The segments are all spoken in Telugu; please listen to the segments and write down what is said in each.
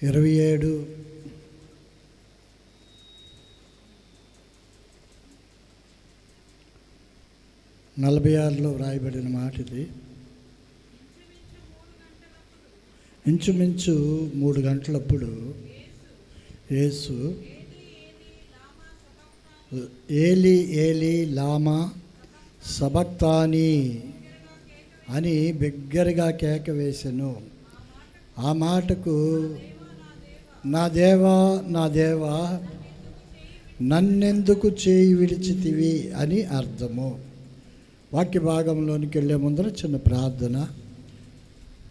27:46 వ్రాయబడిన మాట ఇది. ఇంచుమించు 3 గంటలప్పుడు యేసు ఏలి ఏలి లామా సబక్తాని అని బిగ్గరగా కేక వేసెను. ఆ మాటకు నా దేవా నా దేవా నన్నెందుకు చేయి విడిచితివి అని అర్థము. వాక్య భాగంలోనికి వెళ్ళే ముందర చిన్న ప్రార్థన.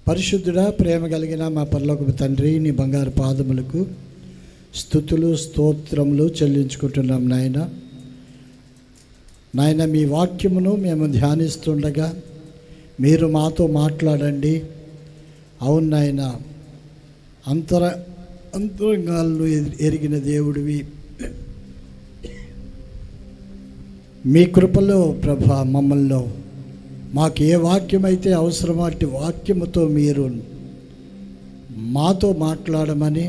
పరిశుద్ధుడా, ప్రేమ కలిగిన మా పరలోకపు తండ్రి, నీ బంగారు పాదములకు స్తుతులు స్తోత్రములు చెల్లించుకుంటున్నాం నాయన. మీ వాక్యమును మేము ధ్యానిస్తుండగా మీరు మాతో మాట్లాడండి. అవును నాయన, అంతరంగాలను ఎరిగిన దేవుడివి. మీ కృపలో ప్రభా మమ్మల్ని మాకు ఏ వాక్యం అయితే అవసరమో అట్టి వాక్యముతో మీరు మాతో మాట్లాడమని,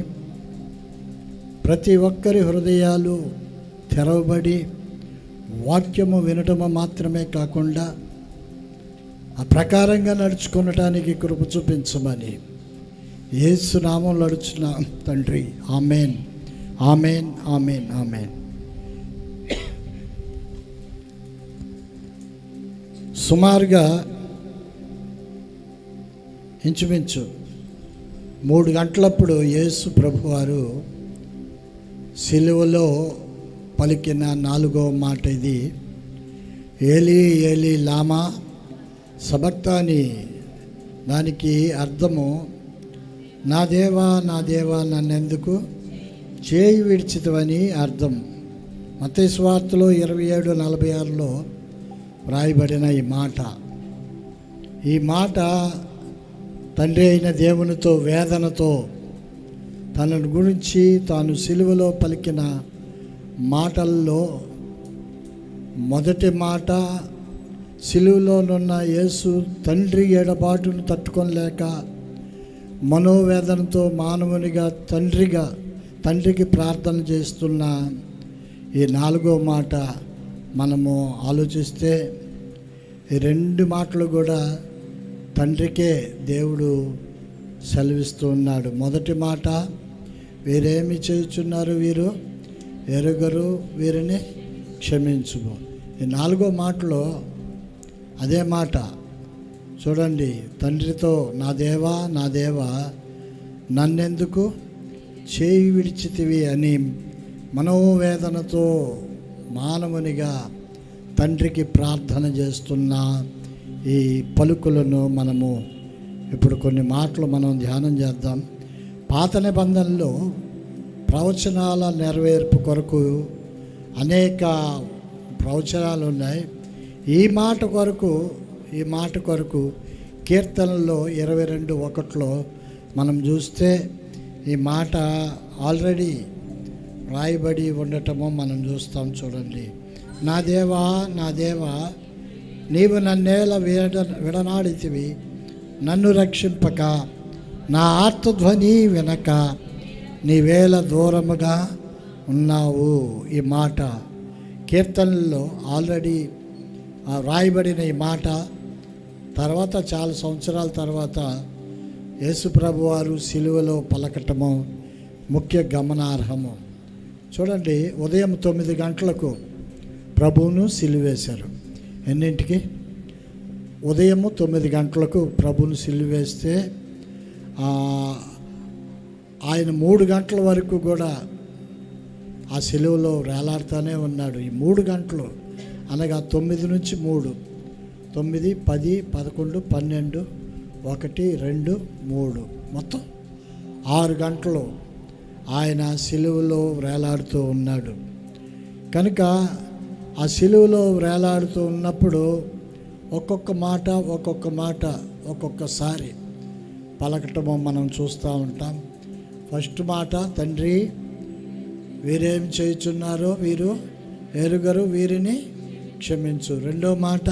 ప్రతి ఒక్కరి హృదయాలు తెరవబడి వాక్యము వినటము మాత్రమే కాకుండా ఆ ప్రకారంగా నడుచుకొనటానికి కృప చూపించమని యేసు నామములో అడుగుచున్నాం తండ్రి. ఆమేన్, ఆమేన్, ఆమేన్, ఆమేన్. సుమారుగా ఇంచుమించు 3 గంటలప్పుడు యేసు ప్రభువారు సిలువలో పలికిన 4వ మాట ఇది. ఏలి ఏలి లామా సబక్తాని. దానికి అర్థము నా దేవా నా దేవా నన్నెందుకు చేయి విడిచితవని అర్థం. మత్తయి సువార్తలో 27:46 వ్రాయబడిన ఈ మాట తండ్రి అయిన దేవునితో వేదనతో తనను గురించి తాను సిలువలో పలికిన మాటల్లో మొదటి మాట, సిలువలోనున్న యేసు తండ్రి ఎడబాటును తట్టుకోలేక మనోవేదనతో మానవునిగా తండ్రికి ప్రార్థన చేస్తున్న ఈ 4వ మాట మనము ఆలోచిస్తే ఈ 2 మాటలు కూడా తండ్రికే దేవుడు సెలవిస్తూ ఉన్నాడు. మొదటి మాట, వీరేమి చేయుచున్నారు వీరు ఎరుగరు, వీరిని క్షమించుము. ఈ 4వ మాటలో అదే మాట చూడండి. తండ్రితో నా దేవా నా దేవా నన్నెందుకు చేయి విడిచితివి అని మనోవేదనతో మానవునిగా తండ్రికి ప్రార్థన చేస్తున్న ఈ పలుకులను మనము ఇప్పుడు కొన్ని మాటలు మనం ధ్యానం చేద్దాం. పాత నిబంధనలో ప్రవచనాల నెరవేర్పు కొరకు అనేక ప్రవచనాలు ఉన్నాయి. ఈ మాట కొరకు కీర్తనలో 22:1 మనం చూస్తే ఈ మాట ఆల్రెడీ రాయబడి ఉండటము మనం చూస్తాం. చూడండి. నా దేవా నా దేవా నీవు నన్నేల విడనాడితివి, నన్ను రక్షింపక, నా ఆర్తధ్వని వినక నీవేళ దూరముగా ఉన్నావు. ఈ మాట కీర్తనల్లో ఆల్రెడీ రాయబడిన ఈ మాట తర్వాత చాలా సంవత్సరాల తర్వాత యేసుప్రభు వారు సిలువలో పలకటము ముఖ్య గమనార్హము. చూడండి, ఉదయం 9 గంటలకు ప్రభువును సిలువేశారు. ఎన్నింటికి? ఉదయము 9 గంటలకు ప్రభువును సిలువేస్తే ఆయన 3 గంటల వరకు కూడా ఆ సిలువలో వేలాడుతూనే ఉన్నాడు. ఈ 3 గంటలు అనగా 9 నుంచి 3, 9, 10, 11, 12, 1, 2, 3 మొత్తం 6 గంటలు ఆయన సిలువలో వేలాడుతూ ఉన్నాడు. కనుక ఆ సిలువలో వేలాడుతూ ఉన్నప్పుడు ఒక్కొక్క మాట ఒక్కొక్కసారి పలకటము మనం చూస్తూ ఉంటాం. ఫస్ట్ మాట, తండ్రి వీరేం చేయుచున్నారో వీరు ఎరుగరు, వీరిని క్షమించు. రెండో మాట,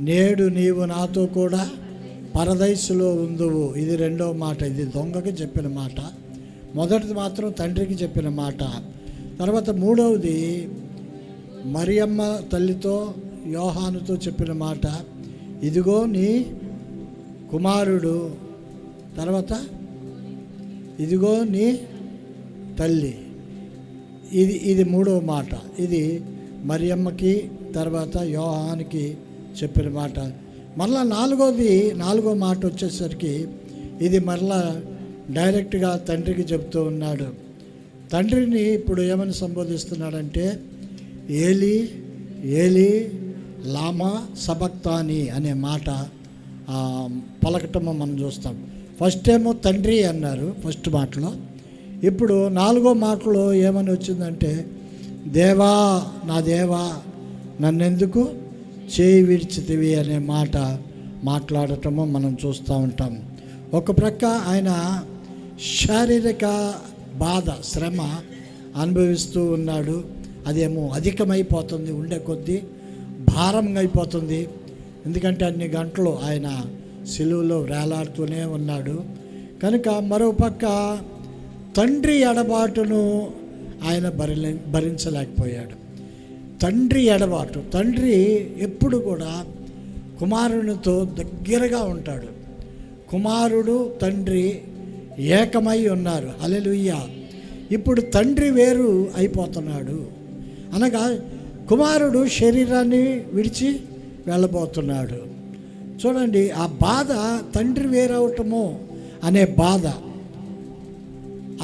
నేడు నీవు నాతో కూడా పరదైసులో ఉందువు. ఇది రెండవ మాట. ఇది దొంగకి చెప్పిన మాట. మొదటిది మాత్రం తండ్రికి చెప్పిన మాట. తర్వాత మూడవది మరియమ్మ తల్లితో యోహానుతో చెప్పిన మాట, ఇదిగో నీ కుమారుడు. తర్వాత ఇదిగో నీ తల్లి. ఇది మూడవ మాట. ఇది మరియమ్మకి తర్వాత యోహానికి చెప్పిన మాట. మళ్ళా నాలుగో మాట వచ్చేసరికి ఇది మరలా డైరెక్ట్గా తండ్రికి చెప్తూ ఉన్నాడు. తండ్రిని ఇప్పుడు ఏమని సంబోధిస్తున్నాడంటే, ఏలి ఏలి లామా సబక్తాని అనే మాట పలకటము మనం చూస్తాం. ఫస్ట్ ఏమో తండ్రి అన్నారు ఫస్ట్ మాటలో. ఇప్పుడు నాలుగో మాటలో ఏమని వచ్చిందంటే, దేవా నా దేవా నన్నెందుకు చేయి విడిచితివి అనే మాట మాట్లాడటము మనం చూస్తూ ఉంటాం. ఒక ప్రక్క ఆయన శారీరక బాధ శ్రమ అనుభవిస్తూ ఉన్నాడు. అదేమో అధికమైపోతుంది, ఉండే కొద్దీ భారంగా అయిపోతుంది. ఎందుకంటే అన్ని గంటలు ఆయన సిలువలో వేలాడుతూనే ఉన్నాడు కనుక. మరోపక్క తండ్రి ఎడబాటును ఆయన భరించలేకపోయాడు. తండ్రి ఎడబాటు, తండ్రి ఎప్పుడు కూడా కుమారునితో దగ్గరగా ఉంటాడు. కుమారుడు తండ్రి ఏకమై ఉన్నారు. హల్లెలూయా. ఇప్పుడు తండ్రి వేరు అయిపోతున్నాడు అనగా కుమారుడు శరీరాన్ని విడిచి వెళ్ళబోతున్నాడు. చూడండి, ఆ బాధ తండ్రి వేరవటము అనే బాధ,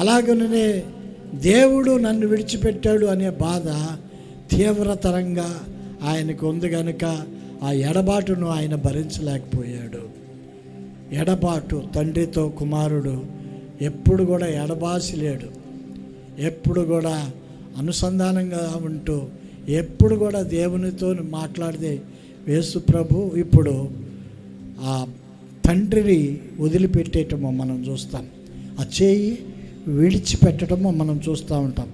అలాగనే దేవుడు నన్ను విడిచిపెట్టాడు అనే బాధ తీవ్రతరంగా ఆయనకు ఉంది కనుక ఆ ఎడబాటును ఆయన భరించలేకపోయాడు. ఎడబాటు, తండ్రితో కుమారుడు ఎప్పుడు కూడా ఎడబాసిలేడు. ఎప్పుడు కూడా అనుసంధానంగా ఉంటూ ఎప్పుడు కూడా దేవునితో మాట్లాడితే యేసు ప్రభు ఇప్పుడు ఆ తండ్రిని వదిలిపెట్టేయటమో మనం చూస్తాం. ఆ చేయి విడిచిపెట్టడమో మనం చూస్తూ ఉంటాం.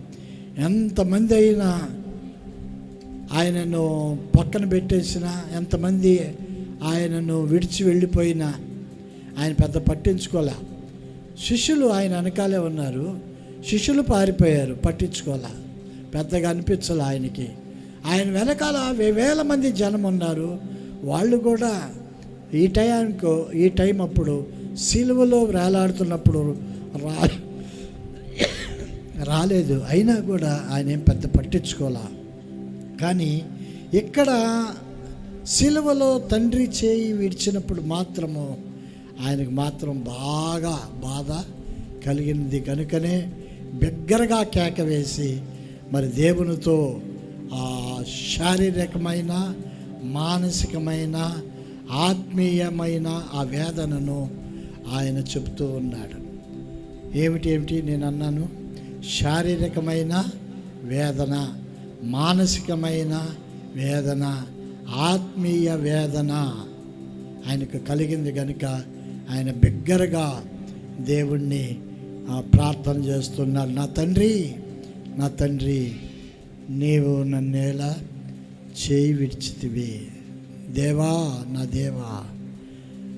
ఎంతమంది అయినా ఆయనను పక్కన పెట్టేసినా, ఎంతమంది ఆయనను విడిచి వెళ్ళిపోయినా ఆయన పెద్ద పట్టించుకోలే. శిష్యులు ఆయన వెనకాలే ఉన్నారు, శిష్యులు పారిపోయారు, పట్టించుకోలే, పెద్దగా అనిపించాలి ఆయనకి. ఆయన వెనకాల వేల మంది జనం ఉన్నారు, వాళ్ళు కూడా ఈ టైం అప్పుడు సిలువలో వేలాడుతున్నప్పుడు రాలేదు. అయినా కూడా ఆయన ఏం పెద్ద పట్టించుకోలే. కానీ ఇక్కడ సిలువలో తండ్రి చేయి విడిచినప్పుడు మాత్రము ఆయనకు మాత్రం బాగా బాధ కలిగినది కనుకనే బిగ్గరగా కేక వేసి మరి దేవునితో ఆ శారీరకమైన, మానసికమైన, ఆత్మీయమైన ఆ వేదనను ఆయన చెప్తూ ఉన్నాడు. ఏమిటి నేను అన్నాను? శారీరకమైన వేదన, మానసికమైన వేదన, ఆత్మీయ వేదన ఆయనకు కలిగింది కనుక ఆయన బిగ్గరగా దేవుణ్ణి ప్రార్థన చేస్తున్నాడు. నా తండ్రి నీవు నన్నేలా చేయి విడిచితివి. దేవా నా దేవా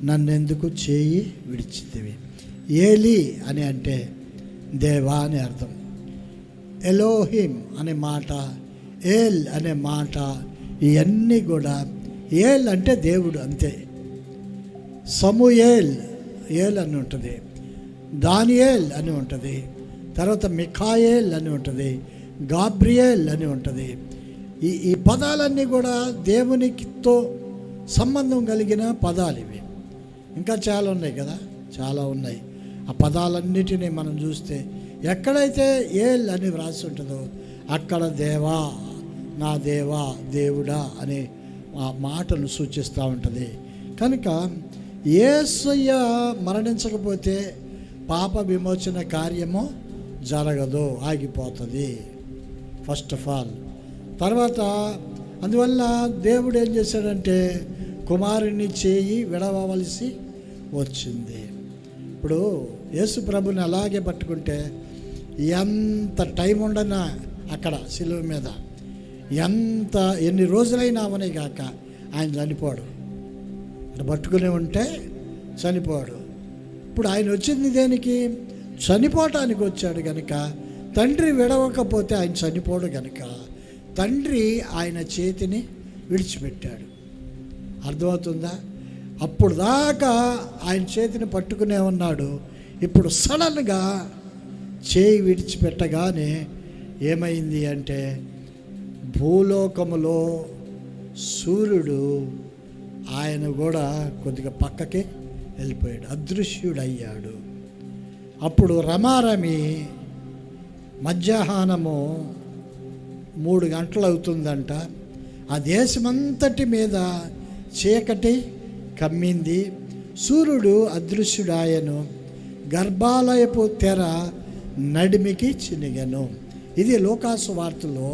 నన్నెందుకు చేయి విడిచితివి. ఏలి అని అంటే దేవా అని అర్థం. ఎలోహిం అనే మాట, ఏల్ అనే మాట, ఇవన్నీ కూడా ఏల్ అంటే దేవుడు అంతే. సమూయేల్ ఏల్ అని ఉంటుంది, దానియేల్ అని ఉంటుంది, తర్వాత మిఖాయేల్ అని ఉంటుంది, గాబ్రియేల్ అని ఉంటుంది. ఈ పదాలన్నీ కూడా దేవునితో సంబంధం కలిగిన పదాలు ఇవి. ఇంకా చాలా ఉన్నాయి కదా, చాలా ఉన్నాయి. ఆ పదాలన్నిటినీ మనం చూస్తే ఎక్కడైతే ఏల్ అని వ్రాసి ఉంటుందో అక్కడ దేవా నా దేవా దేవుడా అనే ఆ మాటలు సూచిస్తూ ఉంటుంది. కనుక యేసయ్య మరణించకపోతే పాప విమోచన కార్యము జరగదు, ఆగిపోతుంది ఫస్ట్ ఆఫ్ ఆల్. తర్వాత అందువల్ల దేవుడు ఏం చేశాడంటే కుమారుని చేయి విడవలసి వచ్చింది. ఇప్పుడు యేసు ప్రభుని అలాగే పట్టుకుంటే ఎంత టైం ఉండనా అక్కడ సిలువ మీద, ఎన్ని రోజులైనా అవనే కాక ఆయన చనిపోడు. అటు పట్టుకుని ఉంటే చనిపోడు. ఇప్పుడు ఆయన వచ్చింది దేనికి? చనిపోవటానికి వచ్చాడు కనుక, తండ్రి విడవకపోతే ఆయన చనిపోడు కనుక తండ్రి ఆయన చేతిని విడిచిపెట్టాడు. అర్థమవుతుందా? అప్పుడు దాకా ఆయన చేతిని పట్టుకునే ఉన్నాడు. ఇప్పుడు సడన్గా చేయి విడిచిపెట్టగానే ఏమైంది అంటే, భూలోకములో సూర్యుడు ఆయన కూడా కొద్దిగా పక్కకి వెళ్ళిపోయాడు, అదృశ్యుడయ్యాడు. అప్పుడు రమారమి మధ్యాహ్నము 3 గంటలు అవుతుందంట. ఆ దేశమంతటి మీద చీకటి కమ్మింది. సూర్యుడు అదృశ్యుడాయను, గర్భాలయపు తెర నడిమికి చినిగెను. ఇది లూకాసు వార్తలో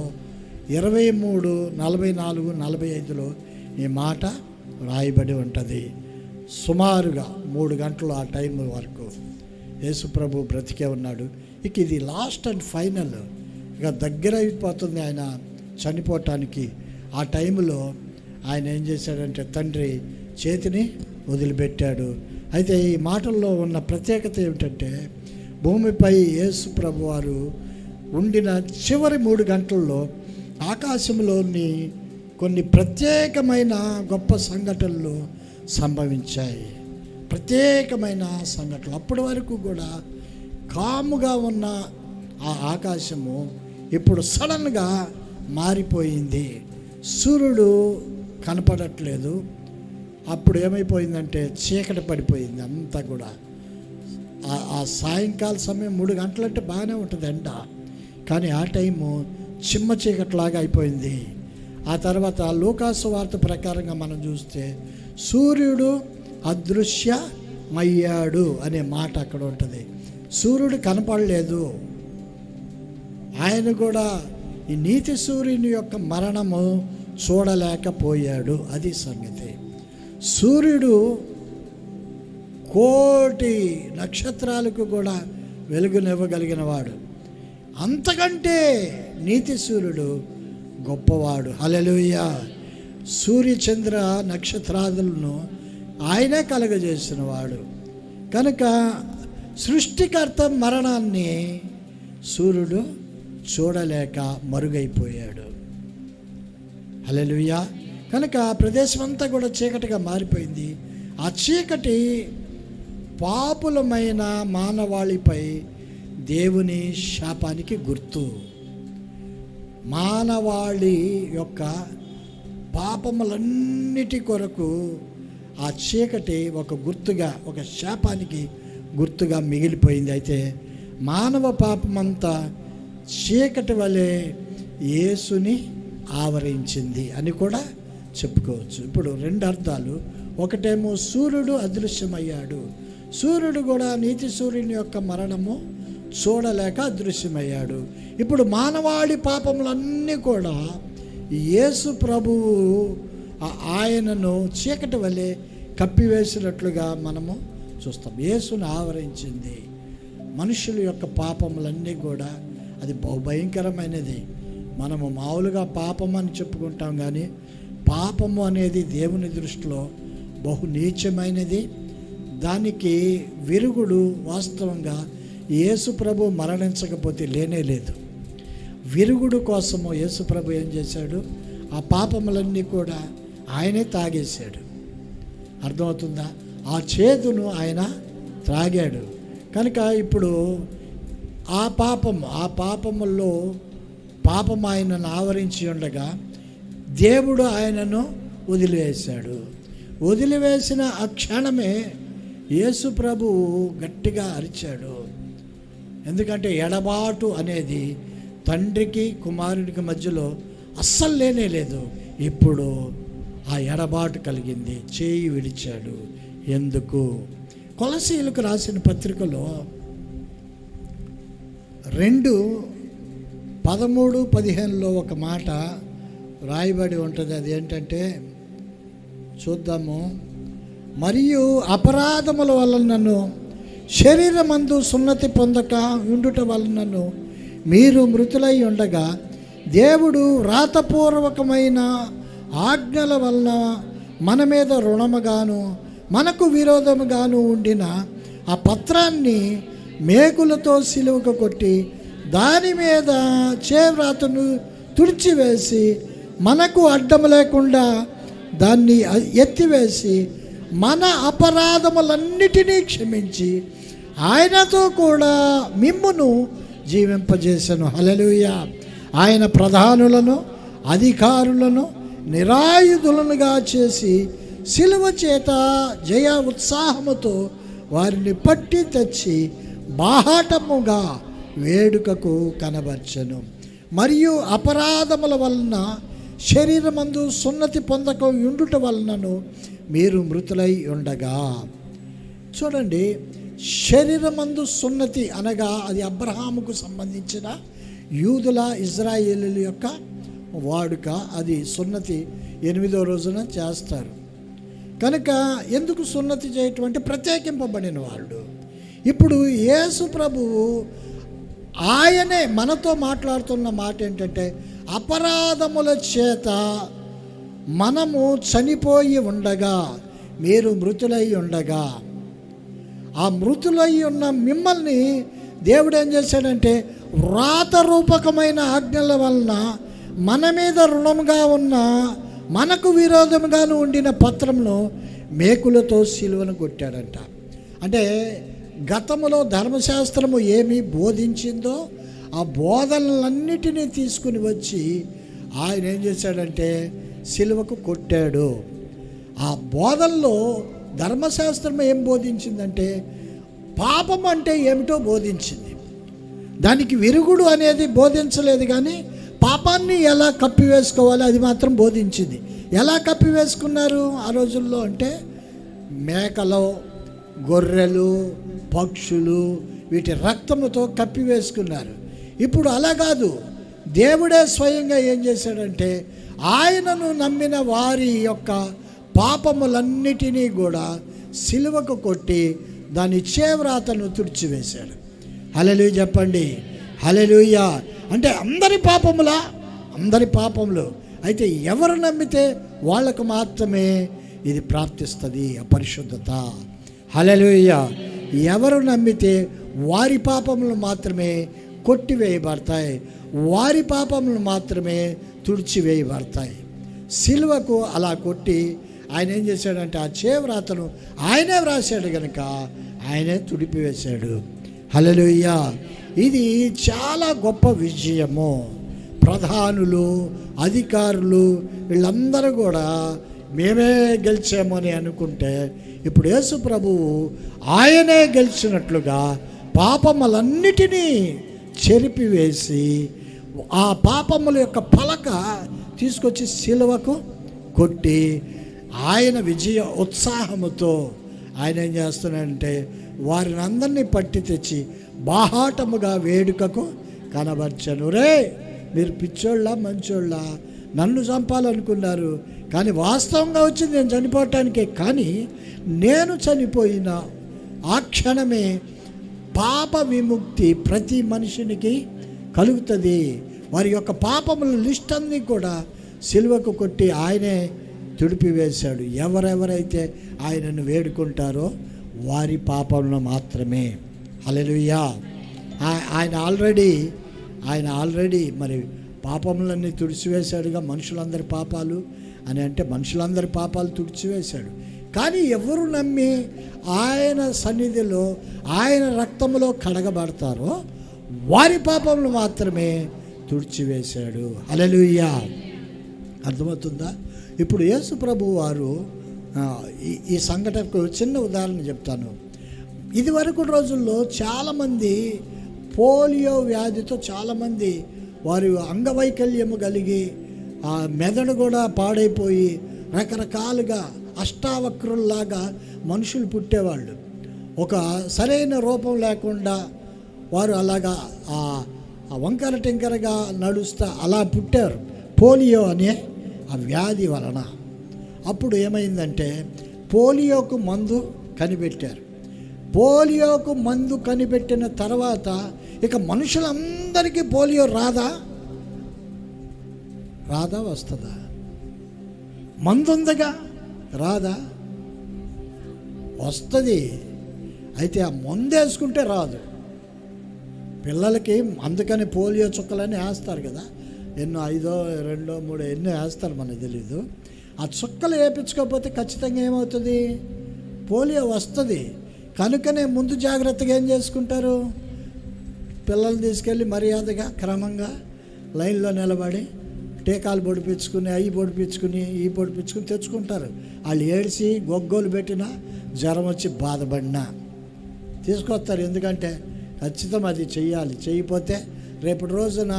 23, 44, 45లో ఈ మాట రాయబడి ఉంటుంది. సుమారుగా 3 గంటలు ఆ టైం వరకు యేసుప్రభు బ్రతికే ఉన్నాడు. ఇక ఇది లాస్ట్ అండ్ ఫైనల్, ఇక దగ్గర అయిపోతుంది ఆయన చనిపోవటానికి. ఆ టైంలో ఆయన ఏం చేశాడంటే తండ్రి చేతిని వదిలిపెట్టాడు. అయితే ఈ మాటల్లో ఉన్న ప్రత్యేకత ఏమిటంటే, భూమిపై యేసుప్రభు వారు ఉండిన చివరి 3 గంటల్లో ఆకాశంలోని కొన్ని ప్రత్యేకమైన గొప్ప సంఘటనలు సంభవించాయి. ప్రత్యేకమైన సంఘటనలు. అప్పటి వరకు కూడా కాముగా ఉన్న ఆ ఆకాశము ఇప్పుడు సడన్గా మారిపోయింది. సూర్యుడు కనపడట్లేదు. అప్పుడు ఏమైపోయిందంటే చీకటి పడిపోయింది అంతా కూడా. ఆ సాయంకాల సమయం 3 గంటలంటే బాగానే ఉంటుంది ఎండ, కానీ ఆ టైము చిమ్మ చీకట్లాగా అయిపోయింది. ఆ తర్వాత లూకాసు వార్త ప్రకారంగా మనం చూస్తే సూర్యుడు అదృశ్యమయ్యాడు అనే మాట అక్కడ ఉంటుంది. సూర్యుడు కనపడలేదు. ఆయన కూడా ఈ నీతి సూర్యుని యొక్క మరణము చూడలేకపోయాడు. అది సంగతి. సూర్యుడు కోటి నక్షత్రాలకు కూడా వెలుగునివ్వగలిగిన వాడు. అంతకంటే నీతి సూర్యుడు గొప్పవాడు. హల్లెలూయా. సూర్యచంద్ర నక్షత్రాదులను ఆయనే కలగజేసిన వాడు కనుక సృష్టికర్త మరణాన్ని సూర్యుడు చూడలేక మరుగైపోయాడు. హల్లెలూయా. కనుక ఆ ప్రదేశం అంతా కూడా చీకటిగా మారిపోయింది. ఆ చీకటి పాపులమైన మానవాళిపై దేవుని శాపానికి గుర్తు. మానవాళి యొక్క పాపములన్నిటి కొరకు ఆ చీకటి ఒక గుర్తుగా, ఒక శాపానికి గుర్తుగా మిగిలిపోయింది. అయితే మానవ పాపమంతా చీకటి వలె యేసుని ఆవరించింది అని కూడా చెప్పుకోవచ్చు. ఇప్పుడు 2 అర్థాలు. ఒకటేమో సూర్యుడు అదృశ్యమయ్యాడు. సూర్యుడు కూడా నీతి సూర్యుని యొక్క మరణము చూడలేక అదృశ్యమయ్యాడు. ఇప్పుడు మానవాళి పాపములన్నీ కూడా యేసు ప్రభువు ఆయనను చీకటి వలె కప్పివేసినట్లుగా మనము చూస్తాం. యేసును ఆవరించింది. మనుషుల యొక్క పాపములన్నీ కూడా అది బహుభయంకరమైనది. మనము మామూలుగా పాపం అని చెప్పుకుంటాం, కానీ పాపము అనేది దేవుని దృష్టిలో బహు నీచమైనది. దానికి విరుగుడు వాస్తవంగా యేసు ప్రభు మరణించకపోతే లేనే లేదు. విరుగుడు కోసము యేసు ప్రభు ఏం చేశాడు? ఆ పాపములన్నీ కూడా ఆయనే తాగేశాడు. అర్థమవుతుందా? ఆ చేదును ఆయన త్రాగాడు. కనుక ఇప్పుడు ఆ పాపముల్లో పాపం ఆయనను ఆవరించి ఉండగా దేవుడు ఆయనను వదిలివేశాడు. వదిలివేసిన ఆ క్షణమే యేసు ప్రభువు గట్టిగా అరిచాడు. ఎందుకంటే ఎడబాటు అనేది తండ్రికి కుమారుడికి మధ్యలో అస్సలు లేనే లేదు. ఇప్పుడు ఆ ఎడబాటు కలిగింది. చేయి విడిచాడు. ఎందుకు? కొలసీయులకు రాసిన పత్రికలో 2:13-15లో ఒక మాట రాయబడి ఉంటుంది. అది ఏంటంటే చూద్దాము. మరియు అపరాధముల వలనను శరీరమందు సున్నతి పొందక ఉండుట వలనను మీరు మృతులై ఉండగా దేవుడు రాతపూర్వకమైన ఆజ్ఞల వలన మన మీద రుణముగాను మనకు విరోధముగాను ఉండిన ఆ పత్రాన్ని మేకులతో సిలువకు కొట్టి దాని మీద చేవ్రాతను తుడిచివేసి మనకు అడ్డము లేకుండా దాన్ని ఎత్తివేసి మన అపరాధములన్నిటినీ క్షమించి ఆయనతో కూడా మిమ్మును జీవింపజేసెను. హల్లెలూయా. ఆయన ప్రధానులను అధికారులను నిరాయుధులనుగా చేసి సిలువ చేత జయ ఉత్సాహముతో వారిని పట్టి తెచ్చి బాహాటముగా వేడుకకు కనబర్చెను. మరియు అపరాధముల వలన శరీరమందు సున్నతి పొందక ఉండుట వలనను మీరు మృతులై ఉండగా. చూడండి, శరీరమందు సున్నతి అనగా అది అబ్రహాముకు సంబంధించిన యూదుల ఇజ్రాయేలీల యొక్క వాడుక. అది సున్నతి 8వ రోజున చేస్తారు కనుక ఎందుకు సున్నతి చేయటం అంటే ప్రత్యేకింపబడిన వాళ్ళు. ఇప్పుడు యేసు ప్రభువు ఆయనే మనతో మాట్లాడుతున్న మాట ఏంటంటే, అపరాధముల చేత మనము చనిపోయి ఉండగా మీరు మృతులై ఉండగా, ఆ మృతులై ఉన్న మిమ్మల్ని దేవుడు ఏం చేశాడంటే వ్రాతరూపకమైన ఆజ్ఞల వలన మన మీద రుణముగా ఉన్న మనకు విరోధముగాను ఉండిన పత్రంను మేకులతో సిలువను కొట్టాడంట. అంటే గతములో ధర్మశాస్త్రము ఏమి బోధించిందో ఆ బోధనలన్నిటినీ తీసుకుని వచ్చి ఆయన ఏం చేశాడంటే సిలువకు కొట్టాడు. ఆ బోధనలో ధర్మశాస్త్రం ఏం బోధించిందంటే పాపం అంటే ఏమిటో బోధించింది. దానికి విరుగుడు అనేది బోధించలేదు, కానీ పాపాన్ని ఎలా కప్పివేసుకోవాలి అది మాత్రం బోధించింది. ఎలా కప్పివేసుకున్నారు ఆ రోజుల్లో అంటే మేకలు, గొర్రెలు, పక్షులు వీటి రక్తముతో కప్పివేసుకున్నారు. ఇప్పుడు అలా కాదు, దేవుడే స్వయంగా ఏం చేశాడంటే ఆయనను నమ్మిన వారి యొక్క పాపములన్నిటినీ కూడా సిలువకు కొట్టి దాని చేవ్రాతను తుడిచివేశాడు. హల్లెలూయా చెప్పండి. హల్లెలూయా. అంటే అందరి పాపములా? అందరి పాపములు. అయితే ఎవరు నమ్మితే వాళ్ళకు మాత్రమే ఇది ప్రాప్తిస్తుంది ఆ పరిశుద్ధత. హల్లెలూయా. ఎవరు నమ్మితే వారి పాపములు మాత్రమే కొట్టివేయబడతాయి, వారి పాపములు మాత్రమే తుడిచివేయబడతాయి. సిలువకు అలా కొట్టి ఆయన ఏం చేశాడంటే ఆ చేవ్రాతను ఆయనే వ్రాసాడు కనుక ఆయనే తుడిపివేశాడు. హల్లెలూయా. ఇది చాలా గొప్ప విజయము. ప్రధానులు, అధికారులు వీళ్ళందరూ కూడా మేమే గెలిచామని అనుకుంటే ఇప్పుడు యేసు ప్రభువు ఆయనే గెలిచినట్లుగా పాపములన్నిటినీ చెరిపివేసి ఆ పాపముల యొక్క పలక తీసుకొచ్చి సిలువకు కొట్టి ఆయన విజయ ఉత్సాహముతో ఆయన ఏం చేస్తున్నాడంటే వారిని అందరినీ పట్టి తెచ్చి బాహాటముగా వేడుకకు కనబర్చను. రే మీరు పిచ్చోళ్ళ మంచోళ్ళ, నన్ను చంపాలనుకున్నారు, కానీ వాస్తవంగా వచ్చింది నేను చనిపోవటానికే. కానీ నేను చనిపోయిన ఆ క్షణమే పాప విముక్తి ప్రతి మనిషినికి కలుగుతుంది. వారి యొక్క పాపముల లిస్ట్ అన్నీ కూడా సిలువకు కొట్టి ఆయనే తుడిపివేశాడు. ఎవరెవరైతే ఆయనను వేడుకుంటారో వారి పాపములను మాత్రమే. హల్లెలూయా. ఆయన ఆల్రెడీ మరి పాపములన్నీ తుడిచివేశాడుగా. మనుషులందరి పాపాలు అని అంటే మనుషులందరి పాపాలు తుడిచివేశాడు. కానీ ఎవరు నమ్మి ఆయన సన్నిధిలో ఆయన రక్తములో కడగబడతారో వారి పాపములు మాత్రమే తుడిచివేశాడు. హల్లెలూయా. అర్థమవుతుందా? ఇప్పుడు యేసు ప్రభు వారు ఈ సంఘటనకు చిన్న ఉదాహరణ చెప్తాను. ఇదివరకు రోజుల్లో చాలామంది పోలియో వ్యాధితో చాలామంది వారి అంగవైకల్యము కలిగి ఆ మెదడు కూడా పాడైపోయి రకరకాలుగా అష్టావక్రుల్లాగా మనుషులు పుట్టేవాళ్ళు. ఒక సరైన రూపం లేకుండా వారు అలాగా ఆ వంకర టింకరగా నడుస్తా అలా పుట్టారు పోలియో అనే ఆ వ్యాధి వలన. అప్పుడు ఏమైందంటే పోలియోకు మందు కనిపెట్టారు. పోలియోకు మందు కనిపెట్టిన తర్వాత ఇక మనుషులందరికీ పోలియో రాదా వస్తుందా? మందు ఉందిగా, రాదా? వస్తుంది. అయితే ఆ మందు వేసుకుంటే రాదు. పిల్లలకి అందుకని పోలియో చుక్కలని వేస్తారు కదా, ఎన్నో 5, 2, 3 ఎన్నో వేస్తారు, మనకు తెలీదు. ఆ చుక్కలు వేయించుకోకపోతే ఖచ్చితంగా ఏమవుతుంది, పోలియో వస్తుంది. కనుకనే ముందు జాగ్రత్తగా ఏం చేసుకుంటారు, పిల్లల్ని తీసుకెళ్ళి మర్యాదగా క్రమంగా లైన్లో నిలబడి టీకాలు పొడిపించుకుని ఈ పొడిపించుకుని తెచ్చుకుంటారు. వాళ్ళు ఏడిసి గొగ్గోలు పెట్టినా జ్వరం వచ్చి బాధపడినా తీసుకొస్తారు. ఎందుకంటే ఖచ్చితం అది చెయ్యాలి. చేయకపోతే రేపటి రోజున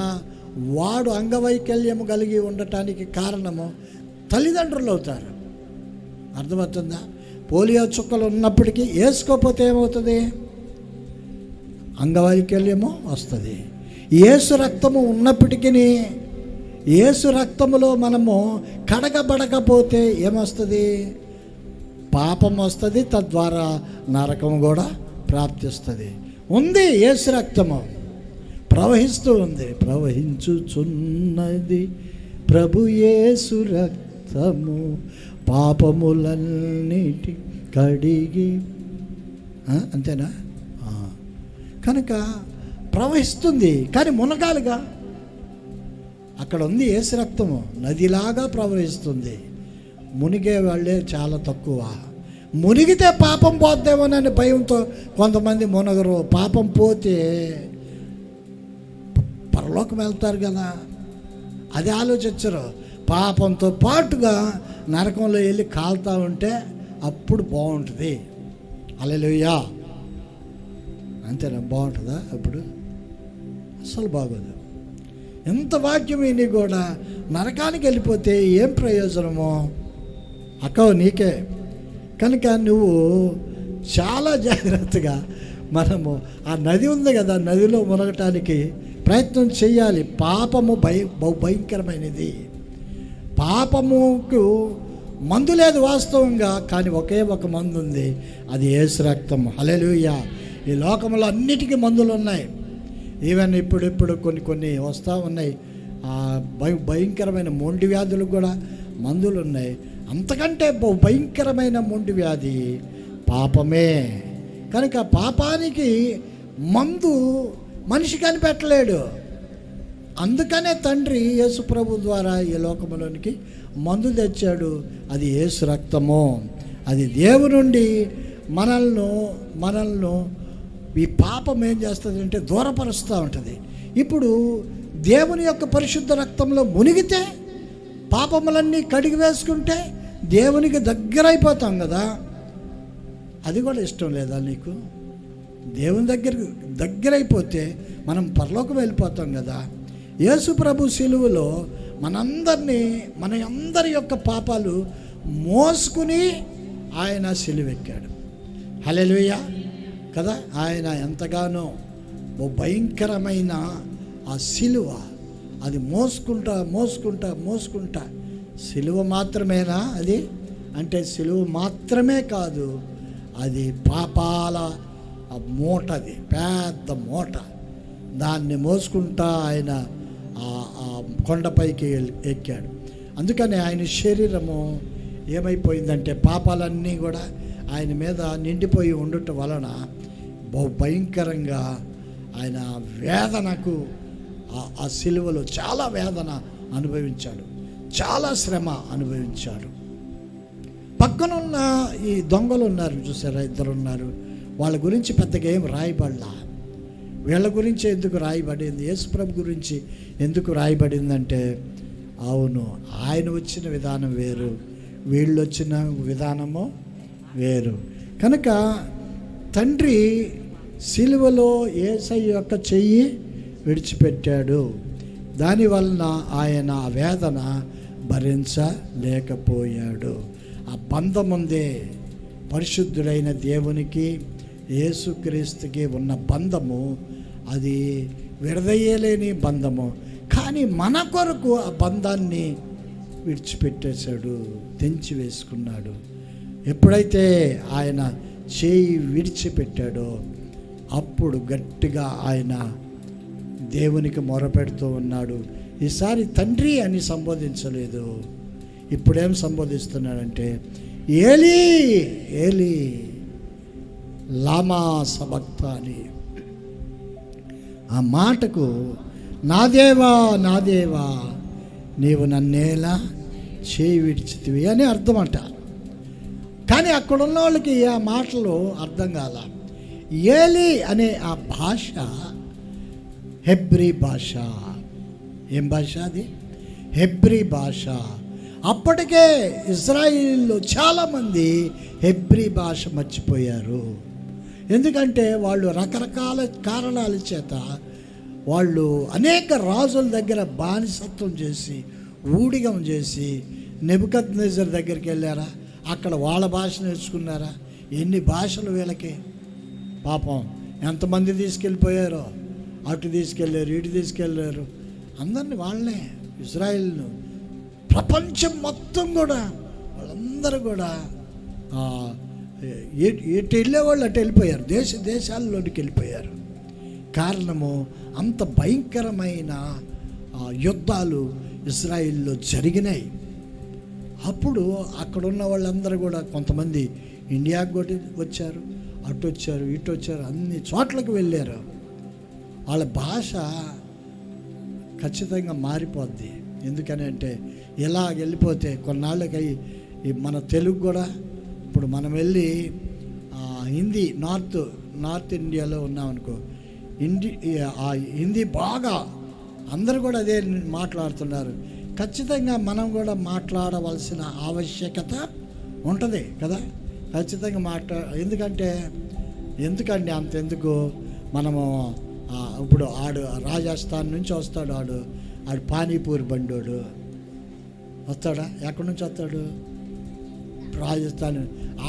వాడు అంగవైకల్యం కలిగి ఉండటానికి కారణము తల్లిదండ్రులు అవుతారు. అర్థమవుతుందా? పోలియో చుక్కలు ఉన్నప్పటికీ వేసుకోకపోతే ఏమవుతుంది, అంగవైకల్యము వస్తుంది. యేసు రక్తము ఉన్నప్పటికీ యేసు రక్తములో మనము కడగబడకపోతే ఏమొస్తుంది, పాపం వస్తుంది, తద్వారా నరకం కూడా ప్రాప్తిస్తుంది. ఉంది యేసు రక్తము ప్రవహిస్తూ ఉంది, ప్రవహించుచున్నది ప్రభు యేసు రక్తము పాపములన్నిటి కడిగి, అంతేనా? కనుక ప్రవహిస్తుంది, కానీ మునగాలిగా. అక్కడ ఉంది యేసు రక్తము నదిలాగా ప్రవహిస్తుంది. మునిగే వాళ్ళే చాలా తక్కువ. మునిగితే పాపం పోద్దేమోనని భయంతో కొంతమంది మునగరు. పాపం పోతే పరలోకం వెళ్తారు కదా, అది ఆలోచించరు. పాపంతో పాటుగా నరకంలో వెళ్ళి కాలుతూ ఉంటే అప్పుడు బాగుంటుంది. హల్లెలూయా. అంతేనా? బాగుంటుందా? అప్పుడు అసలు బాగోదు. ఎంత వాక్యం విని కూడా నరకానికి వెళ్ళిపోతే ఏం ప్రయోజనమో అక్కవ నీకే. కనుక నువ్వు చాలా జాగ్రత్తగా మనము ఆ నది ఉంది కదా, నదిలో మునగటానికి ప్రయత్నం చేయాలి. పాపము భయంకరమైనది. పాపముకు మందు లేదు వాస్తవంగా, కానీ ఒకే ఒక మందు ఉంది, అది యేసు రక్తము. హల్లెలూయా. ఈ లోకంలో అన్నిటికీ మందులు ఉన్నాయి. ఈవెన్ ఇప్పుడు కొన్ని వస్తూ ఉన్నాయి. భయంకరమైన మొండి వ్యాధులకు కూడా మందులు ఉన్నాయి. అంతకంటే భయంకరమైన మొండి వ్యాధి పాపమే. కనుక పాపానికి మందు మనిషి కనిపెట్టలేడు. అందుకనే తండ్రి యేసు ప్రభు ద్వారా ఈ లోకంలోనికి మందు తెచ్చాడు. అది యేసు రక్తము. అది దేవుని నుండి మనల్ని ఈ పాపం ఏం చేస్తుంది అంటే దూరపరుస్తూ ఉంటుంది. ఇప్పుడు దేవుని యొక్క పరిశుద్ధ రక్తంలో మునిగితే పాపములన్నీ కడిగి వేసుకుంటే దేవునికి దగ్గర అయిపోతాం కదా. అది కూడా ఇష్టం లేదా నీకు? దేవుని దగ్గర అయిపోతే మనం పరలోకం వెళ్ళిపోతాం కదా. యేసు ప్రభు సిలువలో మనందరి యొక్క పాపాలు మోసుకుని ఆయన సిలువెక్కాడు. హల్లెలూయా కదా. ఆయన ఎంతగానో భయంకరమైన ఆ సిలువ, అది మోసుకుంటా సిలువ మాత్రమేనా అది? అంటే సిలువ మాత్రమే కాదు, అది పాపాల మూటది, పెద్ద మూట. దాన్ని మోసుకుంటా ఆయన ఆ కొండపైకి ఎక్కాడు. అందుకని ఆయన శరీరము ఏమైపోయిందంటే పాపాలన్నీ కూడా ఆయన మీద నిండిపోయి ఉండటం వలన భయంకరంగా ఆయన వేదనకు ఆ సిలువలో చాలా వేదన అనుభవించాడు, చాలా శ్రమ అనుభవించాడు. పక్కనున్న ఈ దొంగలు ఉన్నారు చూసారా, 2 ఉన్నారు. వాళ్ళ గురించి పెద్దగా ఏం రాయబడలా. వీళ్ళ గురించి ఎందుకు రాయబడింది, యేసుప్రభు గురించి ఎందుకు రాయబడిందంటే, అవును ఆయన వచ్చిన విధానం వేరు, వీళ్ళు వచ్చిన విధానము వేరు. కనుక తండ్రి సిలువలో యేసయ్య యొక్క చెయ్యి విడిచిపెట్టాడు. దానివలన ఆయన ఆ వేదన భరించలేకపోయాడు. ఆ బంధం ఉందే, పరిశుద్ధుడైన దేవునికి యేసుక్రీస్తుకి ఉన్న బంధము, అది విడదయ్యలేని బంధము. కానీ మన కొరకు ఆ బంధాన్ని విడిచిపెట్టేశాడు, తెంచి వేసుకున్నాడు. ఎప్పుడైతే ఆయన చేయి విడిచిపెట్టాడో అప్పుడు గట్టిగా ఆయన దేవునికి మొరపెడుతూ ఉన్నాడు. ఈసారి తండ్రి అని సంబోధించలేదు. ఇప్పుడేం సంబోధిస్తున్నాడంటే, ఏలీ ఏలీ లామా సబక్తాని. ఆ మాటకు నా దేవా నా దేవా నీవు నన్నేలా చేయి విడిచితివి అని అర్థం అంట. కానీ అక్కడ ఉన్న వాళ్ళకి ఆ మాటలు అర్థం కాల. ఏలి అనే ఆ భాష హెబ్రీ భాష. ఏం భాష అది? హెబ్రీ భాష. అప్పటికే ఇజ్రాయిల్లో చాలామంది హెబ్రీ భాష మర్చిపోయారు. ఎందుకంటే వాళ్ళు రకరకాల కారణాల చేత వాళ్ళు అనేక రాజుల దగ్గర బానిసత్వం చేసి ఊడిగం చేసి నెబుకద్నెజర్ దగ్గరికి వెళ్ళారా, అక్కడ వాళ్ళ భాష నేర్చుకున్నారా. ఎన్ని భాషలు వీళ్ళకి పాపం ఎంతమంది తీసుకెళ్ళిపోయారో, అటు తీసుకెళ్ళారు ఇటు తీసుకెళ్ళారు, అందరినీ వాళ్ళనే ఇజ్రాయిల్ను ప్రపంచం మొత్తం కూడా వాళ్ళందరూ కూడా ఎటు వెళ్ళేవాళ్ళు అటు వెళ్ళిపోయారు, దేశాల్లోనికి వెళ్ళిపోయారు. కారణము అంత భయంకరమైన యుద్ధాలు ఇజ్రాయిల్లో జరిగినాయి. అప్పుడు అక్కడున్న వాళ్ళందరూ కూడా కొంతమంది ఇండియాకు కూడా వచ్చారు, అటు వచ్చారు ఇటు వచ్చారు, అన్ని చోట్లకు వెళ్ళారు. వాళ్ళ భాష ఖచ్చితంగా మారిపోద్ది. ఎందుకని అంటే ఇలా వెళ్ళిపోతే కొన్నాళ్ళకి మన తెలుగు కూడా ఇప్పుడు మనం వెళ్ళి హిందీ నార్త్ ఇండియాలో ఉన్నామనుకో, హిందీ బాగా అందరూ కూడా అదే మాట్లాడుతున్నారు. ఖచ్చితంగా మనం కూడా మాట్లాడవలసిన ఆవశ్యకత ఉంటుంది కదా. ఖచ్చితంగా ఎందుకండి అంతెందుకు, మనము ఇప్పుడు రాజస్థాన్ నుంచి వస్తాడు ఆడు పానీపూరి బండోడు వస్తాడా, ఎక్కడి నుంచి వస్తాడు? రాజస్థాన్.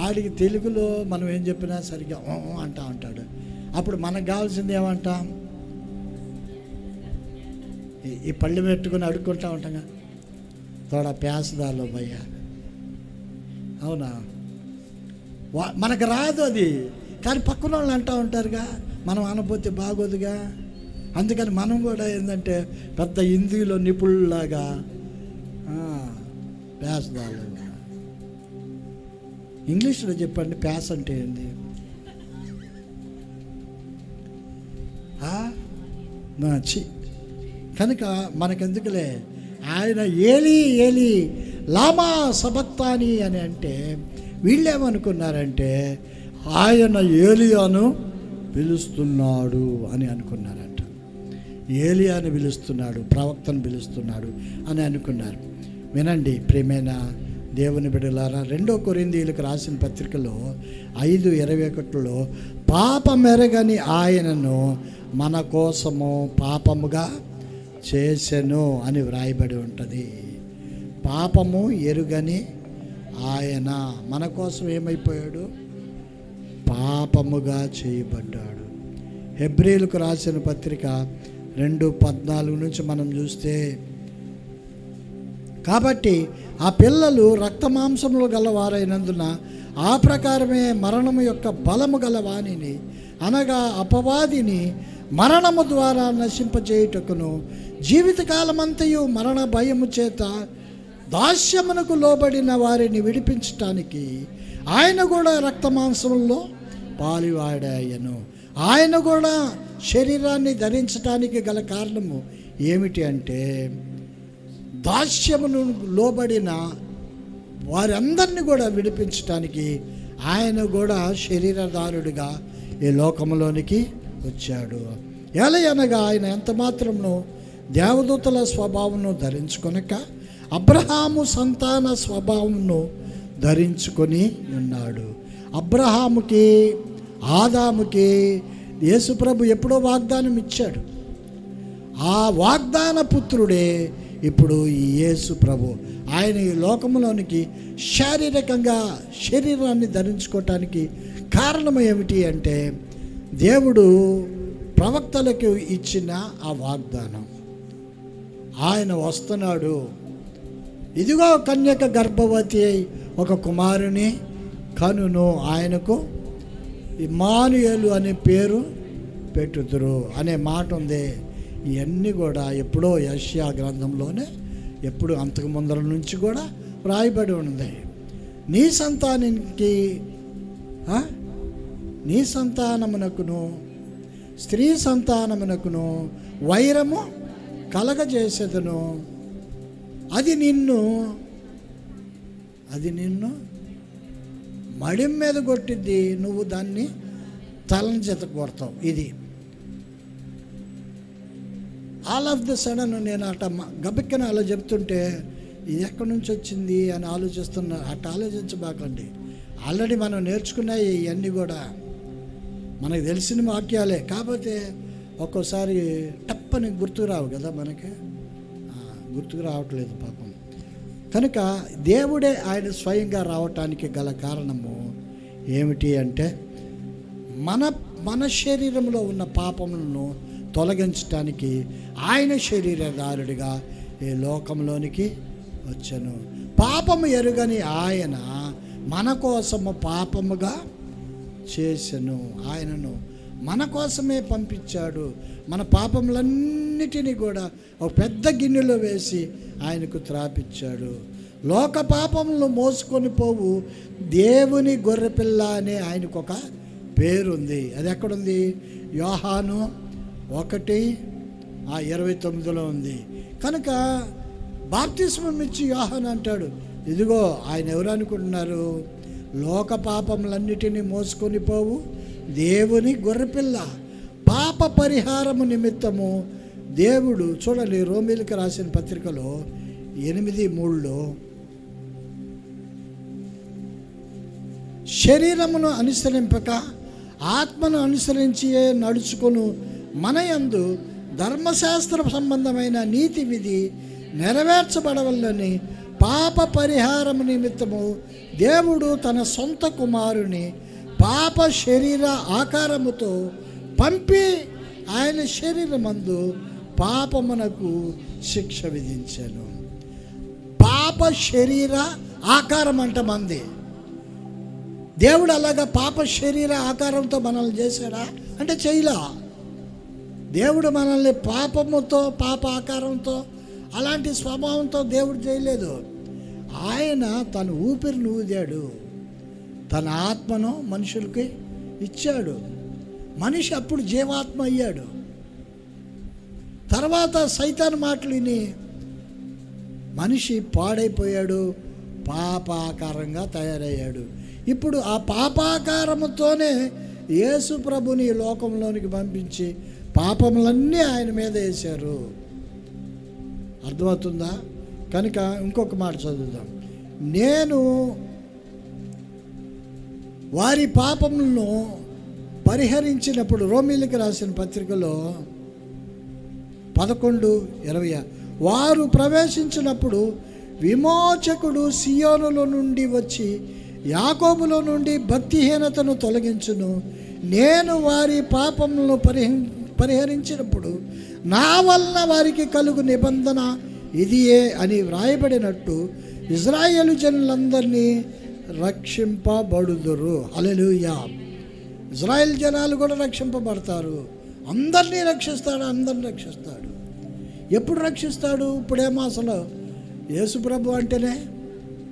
ఆడికి తెలుగులో మనం ఏం చెప్పినా సరిగ్గా అంటా ఉంటాడు. అప్పుడు మనకు కావాల్సింది ఏమంటాం? ఈ పళ్ళు పెట్టుకుని అడుక్కుంటా ఉంటాం, తోడా ప్యాసదాలో భయ్యా. అవునా? మనకు రాదు అది, కానీ పక్కన వాళ్ళు అంటూ ఉంటారుగా, మనం అనపోతే బాగోదుగా. అందుకని మనం కూడా ఏంటంటే పెద్ద హిందీలో నిపుణులాగా ప్యాసదాలు. ఇంగ్లీష్లో చెప్పండి ప్యాస్ అంటే ఏంది? కనుక మనకెందుకులే, ఆయన ఏలి లామా సబక్తాని అని అంటే వీళ్ళేమనుకున్నారంటే ఆయన ఏలియాను పిలుస్తున్నాడు అని అనుకున్నారంట. ఏలియాను పిలుస్తున్నాడు, ప్రవక్తను పిలుస్తున్నాడు అని అనుకున్నారు. వినండి ప్రియమైన దేవుని బిడ్డలారా, 2 కొరింథీయులకు రాసిన పత్రికలో 5:21 పాపమెరగని ఆయనను మన కోసము పాపముగా చేసెను అని వ్రాయబడి ఉంటుంది. పాపము ఎరుగని ఆయన మన కోసం ఏమైపోయాడు? పాపముగా చేయబడ్డాడు. హెబ్రీలకు రాసిన పత్రిక 2:14 నుంచి మనం చూస్తే, కాబట్టి ఆ పిల్లలు రక్తమాంసములు గలవారైనందున ఆ ప్రకారమే మరణము యొక్క బలము గల వానిని అనగా అపవాదిని మరణము ద్వారా నశింపజేయుటకును జీవితకాలమంతయు మరణ భయము చేత దాస్యమునకు లోబడిన వారిని విడిపించటానికి ఆయన కూడా రక్తమాంసముల్లో పాలువాడాయను. ఆయన కూడా శరీరాన్ని ధరించటానికి గల కారణము ఏమిటి అంటే, దాస్యమును లోబడిన వారందరినీ కూడా విడిపించటానికి ఆయన కూడా శరీరధారుడిగా ఈ లోకంలోనికి వచ్చాడు. ఎలయనగా ఆయన ఎంత మాత్రమును దేవదూతల స్వభావమును ధరించుకొనక అబ్రహాము సంతాన స్వభావమును ధరించుకొని ఉన్నాడు. అబ్రహాముకి ఆదాముకి యేసుప్రభు ఎప్పుడో వాగ్దానం ఇచ్చాడు. ఆ వాగ్దాన పుత్రుడే ఇప్పుడు ఈ యేసు ప్రభు. ఆయన ఈ లోకంలోనికి శారీరకంగా శరీరాన్ని ధరించుకోవటానికి కారణం ఏమిటి అంటే, దేవుడు ప్రవక్తలకు ఇచ్చిన ఆ వాగ్దానం. ఆయన వస్తున్నాడు, ఇదిగో కన్యక గర్భవతి అయి ఒక కుమారుని కనును, ఆయనకు ఇమ్మానుయేలు అనే పేరు పెట్టుదురు అనే మాట ఉంది. ఇవన్నీ కూడా ఎప్పుడో యెషయా గ్రంథంలోనే ఎప్పుడు అంతకు ముందర నుంచి కూడా వ్రాయబడి ఉంది. నీ సంతానానికి నీ సంతానమునకును స్త్రీ సంతానమునకును వైరము కలగజేసేదను, అది నిన్ను మడిం మీద కొట్టిద్ది, నువ్వు దాన్ని తలని చేత కొడతావు. ఇది ఆల్ ఆఫ్ ద సడన్ నేను గబిక్కన అలా చెప్తుంటే ఇది ఎక్కడి నుంచి వచ్చింది అని ఆలోచిస్తున్నా. అట్లా ఆలోచించబాకండి. ఆల్రెడీ మనం నేర్చుకున్నాయి ఇవన్నీ కూడా మనకు తెలిసిన వాక్యాలే, కాకపోతే ఒక్కోసారి టప్పని గుర్తుకు రావు కదా, మనకి గుర్తుకు రావట్లేదు పాపం. కనుక దేవుడే ఆయన స్వయంగా రావటానికి గల కారణము ఏమిటి అంటే మన శరీరంలో ఉన్న పాపములను తొలగించటానికి ఆయన శరీరధారుడిగా ఈ లోకంలోనికి వచ్చాను. పాపము ఎరుగని ఆయన మన కోసము పాపముగా చేసెను. ఆయనను మన కోసమే పంపించాడు. మన పాపములన్నిటినీ కూడా ఒక పెద్ద గిన్నెలో వేసి ఆయనకు త్రాపించాడు. లోక పాపములను మోసుకొని పోవు దేవుని గొర్రెపిల్ల అనే ఆయనకు ఒక పేరుంది. అది ఎక్కడుంది? యోహాను 1:29 ఉంది. కనుక బాప్తిస్మం ఇచ్చి యోహాను అంటాడు, ఇదిగో ఆయన ఎవరు అనుకుంటున్నారు? లోక పాపములన్నిటినీ మోసుకొని పోవు దేవుని గొర్రెపిల్ల, పాప పరిహారము నిమిత్తము దేవుడు. చూడండి, రోమీలకు రాసిన పత్రికలో 8:3 శరీరమును అనుసరింపక ఆత్మను అనుసరించి నడుచుకొను మన యందు ధర్మశాస్త్ర సంబంధమైన నీతి విధి నెరవేర్చబడవల్లని పాప పరిహారము నిమిత్తము దేవుడు తన సొంత కుమారుని పాప శరీర ఆకారముతో పంపి ఆయన శరీరమందు పాపమునకు శిక్ష విధించాను. పాప శరీర ఆకారం అంట మంది. దేవుడు అలాగా పాప శరీర ఆకారంతో మనల్ని చేశాడా అంటే చేయలా. దేవుడు మనల్ని పాపముతో పాప ఆకారంతో అలాంటి స్వభావంతో దేవుడు చేయలేదు. ఆయన తన ఊపిరిని ఊదాడు, తన ఆత్మను మనుషులకి ఇచ్చాడు. మనిషి అప్పుడు జీవాత్మ అయ్యాడు. తర్వాత సైతాను మాటలు విని మనిషి పాడైపోయాడు, పాపాకారంగా తయారయ్యాడు. ఇప్పుడు ఆ పాపాకారముతోనే యేసు ప్రభుని లోకంలోనికి పంపించి పాపములన్నీ ఆయన మీద వేశారు. అర్థమవుతుందా? కనుక ఇంకొక మాట చదువుదాం. నేను వారి పాపములను పరిహరించినప్పుడు, రోమీలకు రాసిన పత్రికలో 11:20 వారు ప్రవేశించినప్పుడు విమోచకుడు సియోనులో నుండి వచ్చి యాకోబులో నుండి భక్తిహీనతను తొలగించును. నేను వారి పాపములను పరిహరించినప్పుడు నా వలన వారికి కలుగు నిబంధన ఇదియే అని వ్రాయబడినట్టు ఇజ్రాయేలు జనులందరినీ రక్షింపబడుదురు. హల్లెలూయా. ఇజ్రాయేల్ జనాలు కూడా రక్షింపబడతారు. అందరినీ రక్షిస్తాడు, అందరిని రక్షిస్తాడు. ఎప్పుడు రక్షిస్తాడు? ఇప్పుడేమో అసలు యేసుప్రభు అంటేనే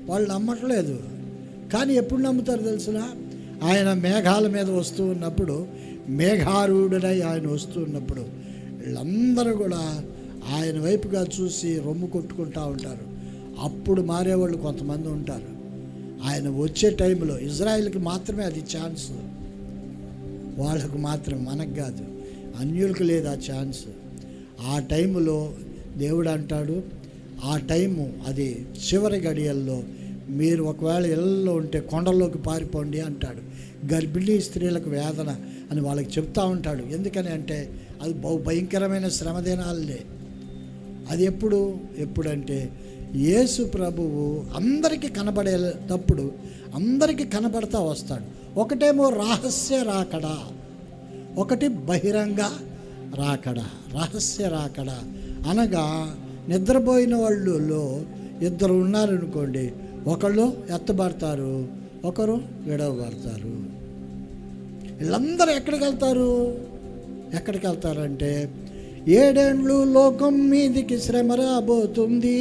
వాళ్ళు నమ్మట్లేదు. కానీ ఎప్పుడు నమ్ముతారు తెలుసిన? ఆయన మేఘాల మీద వస్తూ ఉన్నప్పుడు, మేఘారూఢుడై ఆయన వస్తూ ఉన్నప్పుడు వీళ్ళందరూ కూడా ఆయన వైపుగా చూసి రొమ్ము కొట్టుకుంటూ ఉంటారు. అప్పుడు మారేవాళ్ళు కొంతమంది ఉంటారు. ఆయన వచ్చే టైంలో ఇజ్రాయిల్కి మాత్రమే అది ఛాన్స్, వాళ్ళకు మాత్రం, మనకు కాదు, అన్యులకు లేదు ఆ ఛాన్స్. ఆ టైంలో దేవుడు అంటాడు, ఆ టైము అది చివరి గడియల్లో మీరు ఒకవేళ ఇళ్ళల్లో ఉంటే కొండల్లోకి పారిపోండి అంటాడు. గర్భిణీ స్త్రీలకు వేదన అని వాళ్ళకి చెప్తా ఉంటాడు. ఎందుకని అంటే అది భయంకరమైన శ్రమదినాలే. అది ఎప్పుడంటే యేసు ప్రభువు అందరికీ కనబడేటప్పుడు అందరికీ కనబడతా వస్తాడు. ఒకటేమో రహస్య రాకడ, ఒకటి బహిరంగ రాకడ. రహస్య రాకడ అనగా నిద్రపోయిన వాళ్ళలో ఇద్దరు ఉన్నారనుకోండి, ఒకళ్ళు ఎత్తబడతారు, ఒకరు విడవబడతారు. వీళ్ళందరూ ఎక్కడికి వెళ్తారంటే 7 ఏండ్లు లోకం మీదికి శ్రమ రాబోతుంది,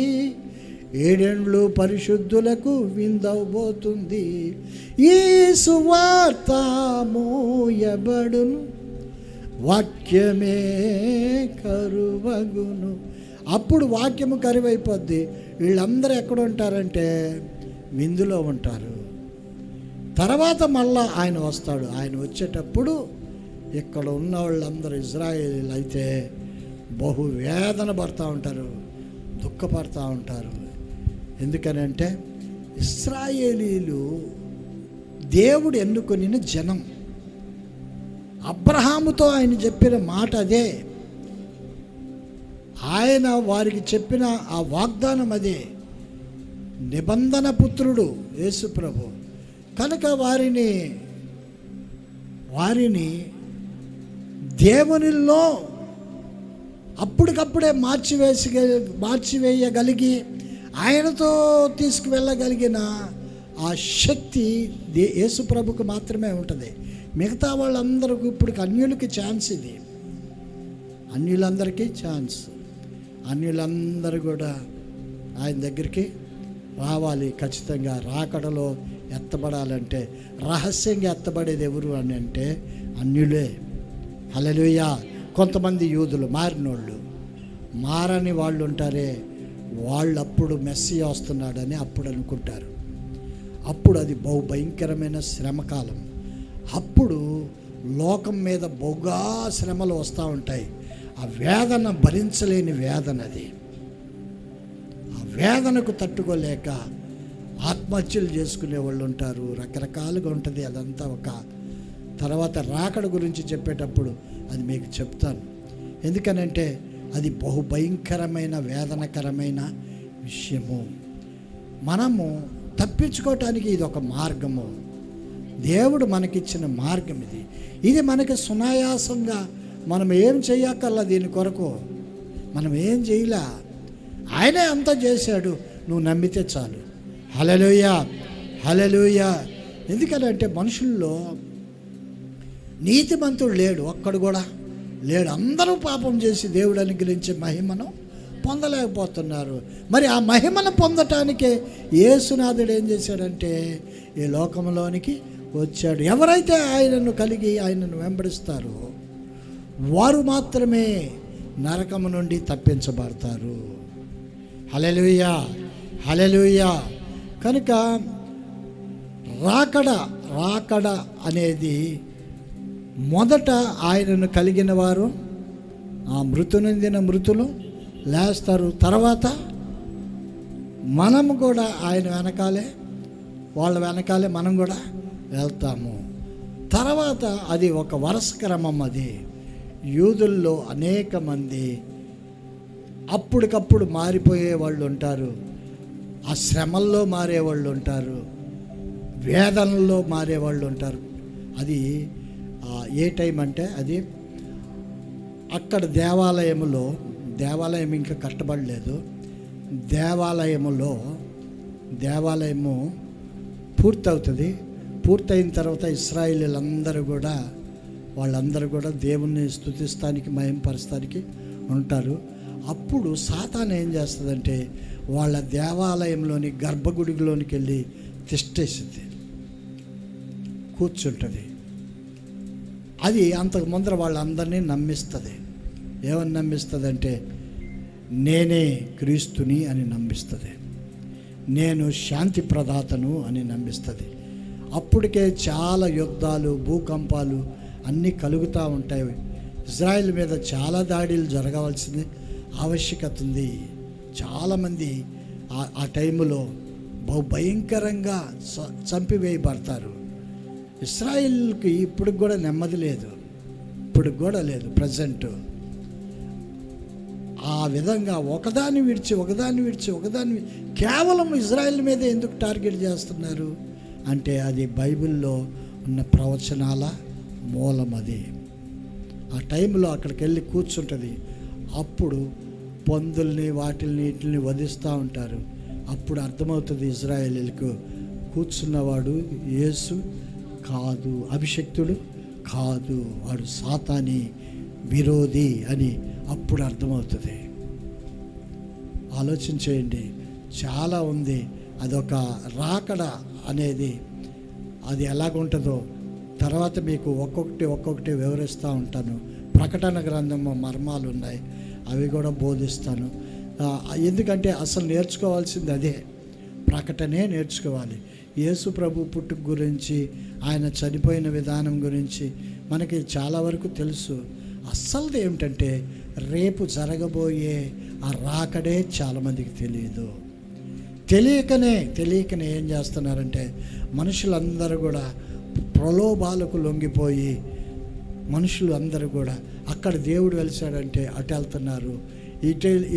7 పరిశుద్ధులకు విందవబోతుంది. ఈ సువార్త మోయబడును, వాక్యమే కరువగును. అప్పుడు వాక్యము కరువైపోద్ది. వీళ్ళందరూ ఎక్కడ ఉంటారంటే విందులో ఉంటారు. తర్వాత మళ్ళా ఆయన వస్తాడు. ఆయన వచ్చేటప్పుడు ఇక్కడ ఉన్న వాళ్ళందరూ ఇజ్రాయేలీలు అయితే బహు వేదన పడుతూ ఉంటారు, దుఃఖపడుతూ ఉంటారు. ఎందుకనంటే ఇశ్రాయేలీలు దేవుడు ఎన్నుకొనిన జనం. అబ్రహాముతో ఆయన చెప్పిన మాట అదే, ఆయన వారికి చెప్పిన ఆ వాగ్దానం అదే. నిబంధన పుత్రుడు యేసు ప్రభు కనుక వారిని దేవునిలో అప్పటికప్పుడే మార్చివేయగలిగి ఆయనతో తీసుకువెళ్ళగలిగిన ఆ శక్తి యేసు ప్రభుకు మాత్రమే ఉంటుంది. మిగతా వాళ్ళందరికీ ఇప్పుడు అన్యులకి ఛాన్స్, ఇది అన్యులందరికీ ఛాన్స్. అన్యులందరూ కూడా ఆయన దగ్గరికి రావాలి. ఖచ్చితంగా రాకడలో ఎత్తబడాలంటే రహస్యంగా ఎత్తబడేది ఎవరు అని అంటే అన్యులే. హల్లెలూయా. కొంతమంది యూదులు మారినోళ్ళు, మారని వాళ్ళు ఉంటారే, వాళ్ళు అప్పుడు మెస్సియా వస్తున్నాడని అప్పుడు అనుకుంటారు. అప్పుడు అది బహు భయంకరమైన శ్రమకాలం. అప్పుడు లోకం మీద బహుగా శ్రమలు వస్తూ ఉంటాయి. ఆ వేదన భరించలేని వేదన అది. ఆ వేదనకు తట్టుకోలేక ఆత్మహత్యలు చేసుకునే వాళ్ళు ఉంటారు. రకరకాలుగా ఉంటుంది. అదంతా ఒక తర్వాత రాకడ గురించి చెప్పేటప్పుడు అది మీకు చెప్తాను. ఎందుకనంటే అది బహు భయంకరమైన వేదనకరమైన విషయము. మనము తప్పించుకోవటానికి ఇది ఒక మార్గము. దేవుడు మనకిచ్చిన మార్గం ఇది మనకి సునాయాసంగా మనం ఏం చెయ్యక్కర్లా. దీని కొరకు మనం ఏం చేయలే, ఆయనే అంతా చేశాడు. నువ్వు నమ్మితే చాలు. హల్లెలూయా, హల్లెలూయా. ఎందుకంటే మనుషుల్లో నీతిమంతుడు లేడు, ఒక్కడు కూడా లేడు. అందరూ పాపం చేసి దేవుడు అనుగ్రహించే మహిమను పొందలేకపోతున్నారు. మరి ఆ మహిమను పొందటానికే యేసునాథుడు ఏం చేశాడంటే ఈ లోకంలోనికి వచ్చాడు. ఎవరైతే ఆయనను కలిగి ఆయనను వెంబడిస్తారో వారు మాత్రమే నరకము నుండి తప్పించబడతారు. హల్లెలూయా, హల్లెలూయా. కనుక రాకడ అనేది మొదట ఆయనను కలిగిన వారు, ఆ మృతునందిన మృతులు లేస్తారు. తర్వాత మనము కూడా ఆయన వెనకాలే, వాళ్ళ వెనకాలే మనం కూడా వెళ్తాము. తర్వాత అది ఒక వరుస క్రమం. అది యూదుల్లో అనేక మంది అప్పటికప్పుడు మారిపోయే వాళ్ళు ఉంటారు, ఆ శ్రమల్లో మారేవాళ్ళు ఉంటారు, వేదనల్లో మారేవాళ్ళు ఉంటారు. అది ఏ టైం అంటే అది అక్కడ దేవాలయం ఇంకా కట్టబడలేదు. దేవాలయము పూర్తవుతుంది. పూర్తయిన తర్వాత ఇశ్రాయేలీలందరూ కూడా వాళ్ళందరూ కూడా దేవుణ్ణి స్తుతిస్తానికి మహిమపరచడానికి ఉంటారు. అప్పుడు సాతాను ఏం చేస్తుందంటే వాళ్ళ దేవాలయంలోని గర్భగుడిలోనికి వెళ్ళి తిష్టేసింది, కూర్చుంటుంది. అది అంతకు ముందర వాళ్ళందరినీ నమ్మిస్తుంది. ఏమని నమ్మిస్తుంది అంటే నేనే క్రీస్తుని అని నమ్మిస్తుంది, నేను శాంతి ప్రదాతను అని నమ్మిస్తుంది. అప్పటికే చాలా యుద్ధాలు, భూకంపాలు అన్నీ కలుగుతూ ఉంటాయి. ఇజ్రాయెల్ మీద చాలా దాడులు జరగవలసింది ఆవశ్యకత ఉంది. చాలామంది ఆ టైంలో బహు భయంకరంగా చంపివేయబడతారు. ఇశ్రాయేలుకి ఇప్పుడు కూడా నెమ్మది లేదు, ఇప్పుడు కూడా లేదు ప్రజెంట్. ఆ విధంగా ఒకదాన్ని విడిచి కేవలం ఇజ్రాయెల్ మీద ఎందుకు టార్గెట్ చేస్తున్నారు అంటే అది బైబిల్లో ఉన్న ప్రవచనాల మూలం. అది ఆ టైంలో అక్కడికి వెళ్ళి కూర్చుంటుంది. అప్పుడు పందుల్ని వీటిని వధిస్తూ ఉంటారు. అప్పుడు అర్థమవుతుంది ఇజ్రాయేలీలకు కూర్చున్నవాడు యేసు కాదు, అభిషక్తుడు కాదు, వాడు సాతాని విరోధి అని అప్పుడు అర్థమవుతుంది. ఆలోచన చేయండి. చాలా ఉంది. అదొక రాకడ అనేది అది ఎలాగుంటుందో తర్వాత మీకు ఒక్కొక్కటి వివరిస్తూ ఉంటాను. ప్రకటన గ్రంథంలో మర్మాలు ఉన్నాయి, అవి కూడా బోధిస్తాను. ఎందుకంటే అసలు నేర్చుకోవాల్సింది అదే, ప్రకటనే నేర్చుకోవాలి. యేసు ప్రభు పుట్టుక గురించి, ఆయన చనిపోయిన విధానం గురించి మనకి చాలా వరకు తెలుసు. అస్సలు ఏమిటంటే రేపు జరగబోయే ఆ రాకడే చాలామందికి తెలియదు. తెలియకనే ఏం చేస్తున్నారంటే మనుషులందరూ కూడా ప్రలోభాలకు లొంగిపోయి మనుషులు అందరూ కూడా అక్కడ దేవుడు వెలిసాడంటే అటు వెళ్తున్నారు,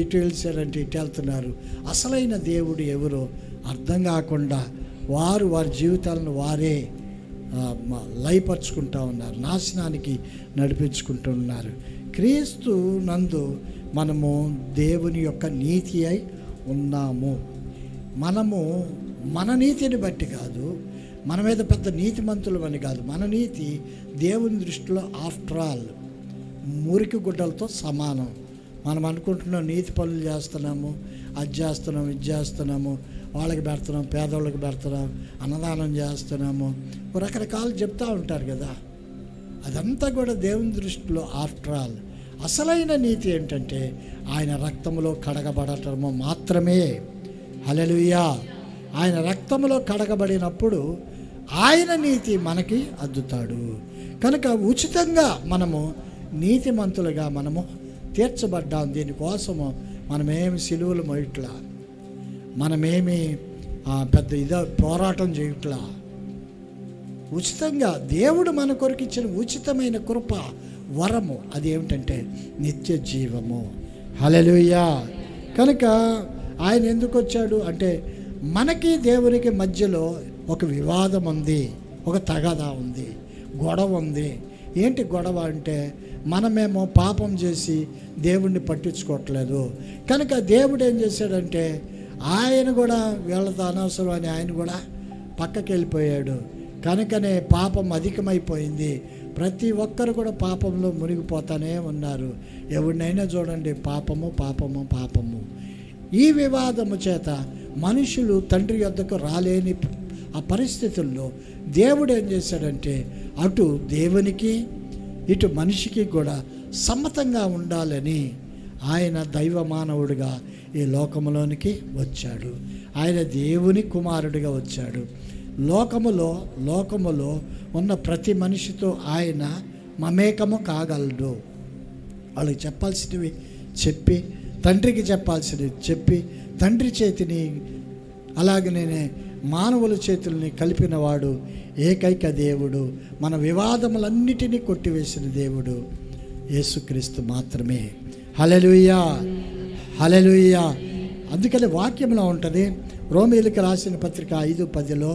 ఇటు వెలిసాడంటే ఇటు వెళ్తున్నారు. అసలైన దేవుడు ఎవరో అర్థం కాకుండా వారి జీవితాలను వారే లయపరుచుకుంటూ ఉన్నారు, నాశనానికి నడిపించుకుంటూ ఉన్నారు. క్రీస్తు నందు మనము దేవుని యొక్క నీతి అయి ఉన్నాము. మనము మన నీతిని బట్టి కాదు, మన మీద పెద్ద నీతిమంతులమని కాదు. మన నీతి దేవుని దృష్టిలో ఆఫ్టర్ ఆల్ మురికి గుడ్డలతో సమానం. మనం అనుకుంటున్నాం నీతి పనులు చేస్తున్నాము, అది చేస్తున్నాము, ఇది చేస్తున్నాము, వాళ్ళకి పెడుతున్నాం, పేదవాళ్ళకి పెడుతున్నాం, అన్నదానం చేస్తున్నాము, రకరకాలు చెప్తూ ఉంటారు కదా. అదంతా కూడా దేవుని దృష్టిలో ఆఫ్టర్ ఆల్. అసలైన నీతి ఏంటంటే ఆయన రక్తములో కడగబడటము మాత్రమే. హల్లెలూయా. ఆయన రక్తములో కడగబడినప్పుడు ఆయన నీతి మనకి అద్దుతాడు. కనుక ఉచితంగా మనము నీతిమంతులుగా మనము తీర్చబడ్డాం. దీనికోసము మనమేమి సిలువలు మోయట్లా, మనమేమి పెద్ద పోరాటం చేయట్లా. ఉచితంగా దేవుడు మన కొరకు ఇచ్చిన ఉచితమైన కృప, వరము అది ఏమిటంటే నిత్య జీవము. హల్లెలూయా. కనుక ఆయన ఎందుకు వచ్చాడు అంటే మనకి దేవునికి మధ్యలో ఒక వివాదం ఉంది, ఒక తగాదా ఉంది, గొడవ ఉంది. ఏంటి గొడవ అంటే మనమేమో పాపం చేసి దేవుణ్ణి పట్టించుకోవట్లేదు. కనుక దేవుడు ఏం చేశాడంటే ఆయన కూడా వీళ్ళతో అనవసరం అని ఆయన కూడా పక్కకి వెళ్ళిపోయాడు. కనుకనే పాపం అధికమైపోయింది. ప్రతి ఒక్కరు కూడా పాపంలో మునిగిపోతానే ఉన్నారు. ఎవరినైనా చూడండి, పాపము పాపము పాపము. ఈ వివాదము చేత మనుషులు తండ్రి యొద్దకు రాలేని ఆ పరిస్థితుల్లో దేవుడు ఏం చేశాడంటే అటు దేవునికి ఇటు మనిషికి కూడా సమ్మతంగా ఉండాలని ఆయన దైవ మానవుడిగా ఈ లోకములోనికి వచ్చాడు. ఆయన దేవుని కుమారుడిగా వచ్చాడు. లోకములో ఉన్న ప్రతి మనిషితో ఆయన మమేకము కాగలడు. వాళ్ళకి చెప్పాల్సినవి చెప్పి, తండ్రికి చెప్పాల్సినవి చెప్పి, తండ్రి చేతిని అలాగనే మానవుల చేతుల్ని కలిపినవాడు ఏకైక దేవుడు, మన వివాదములన్నిటినీ కొట్టివేసిన దేవుడు యేసుక్రీస్తు మాత్రమే. హల్లెలూయా, హల్లెలూయా. అందుకని వాక్యంలో ఉంటుంది, రోమీయులకు రాసిన పత్రిక 5:10లో,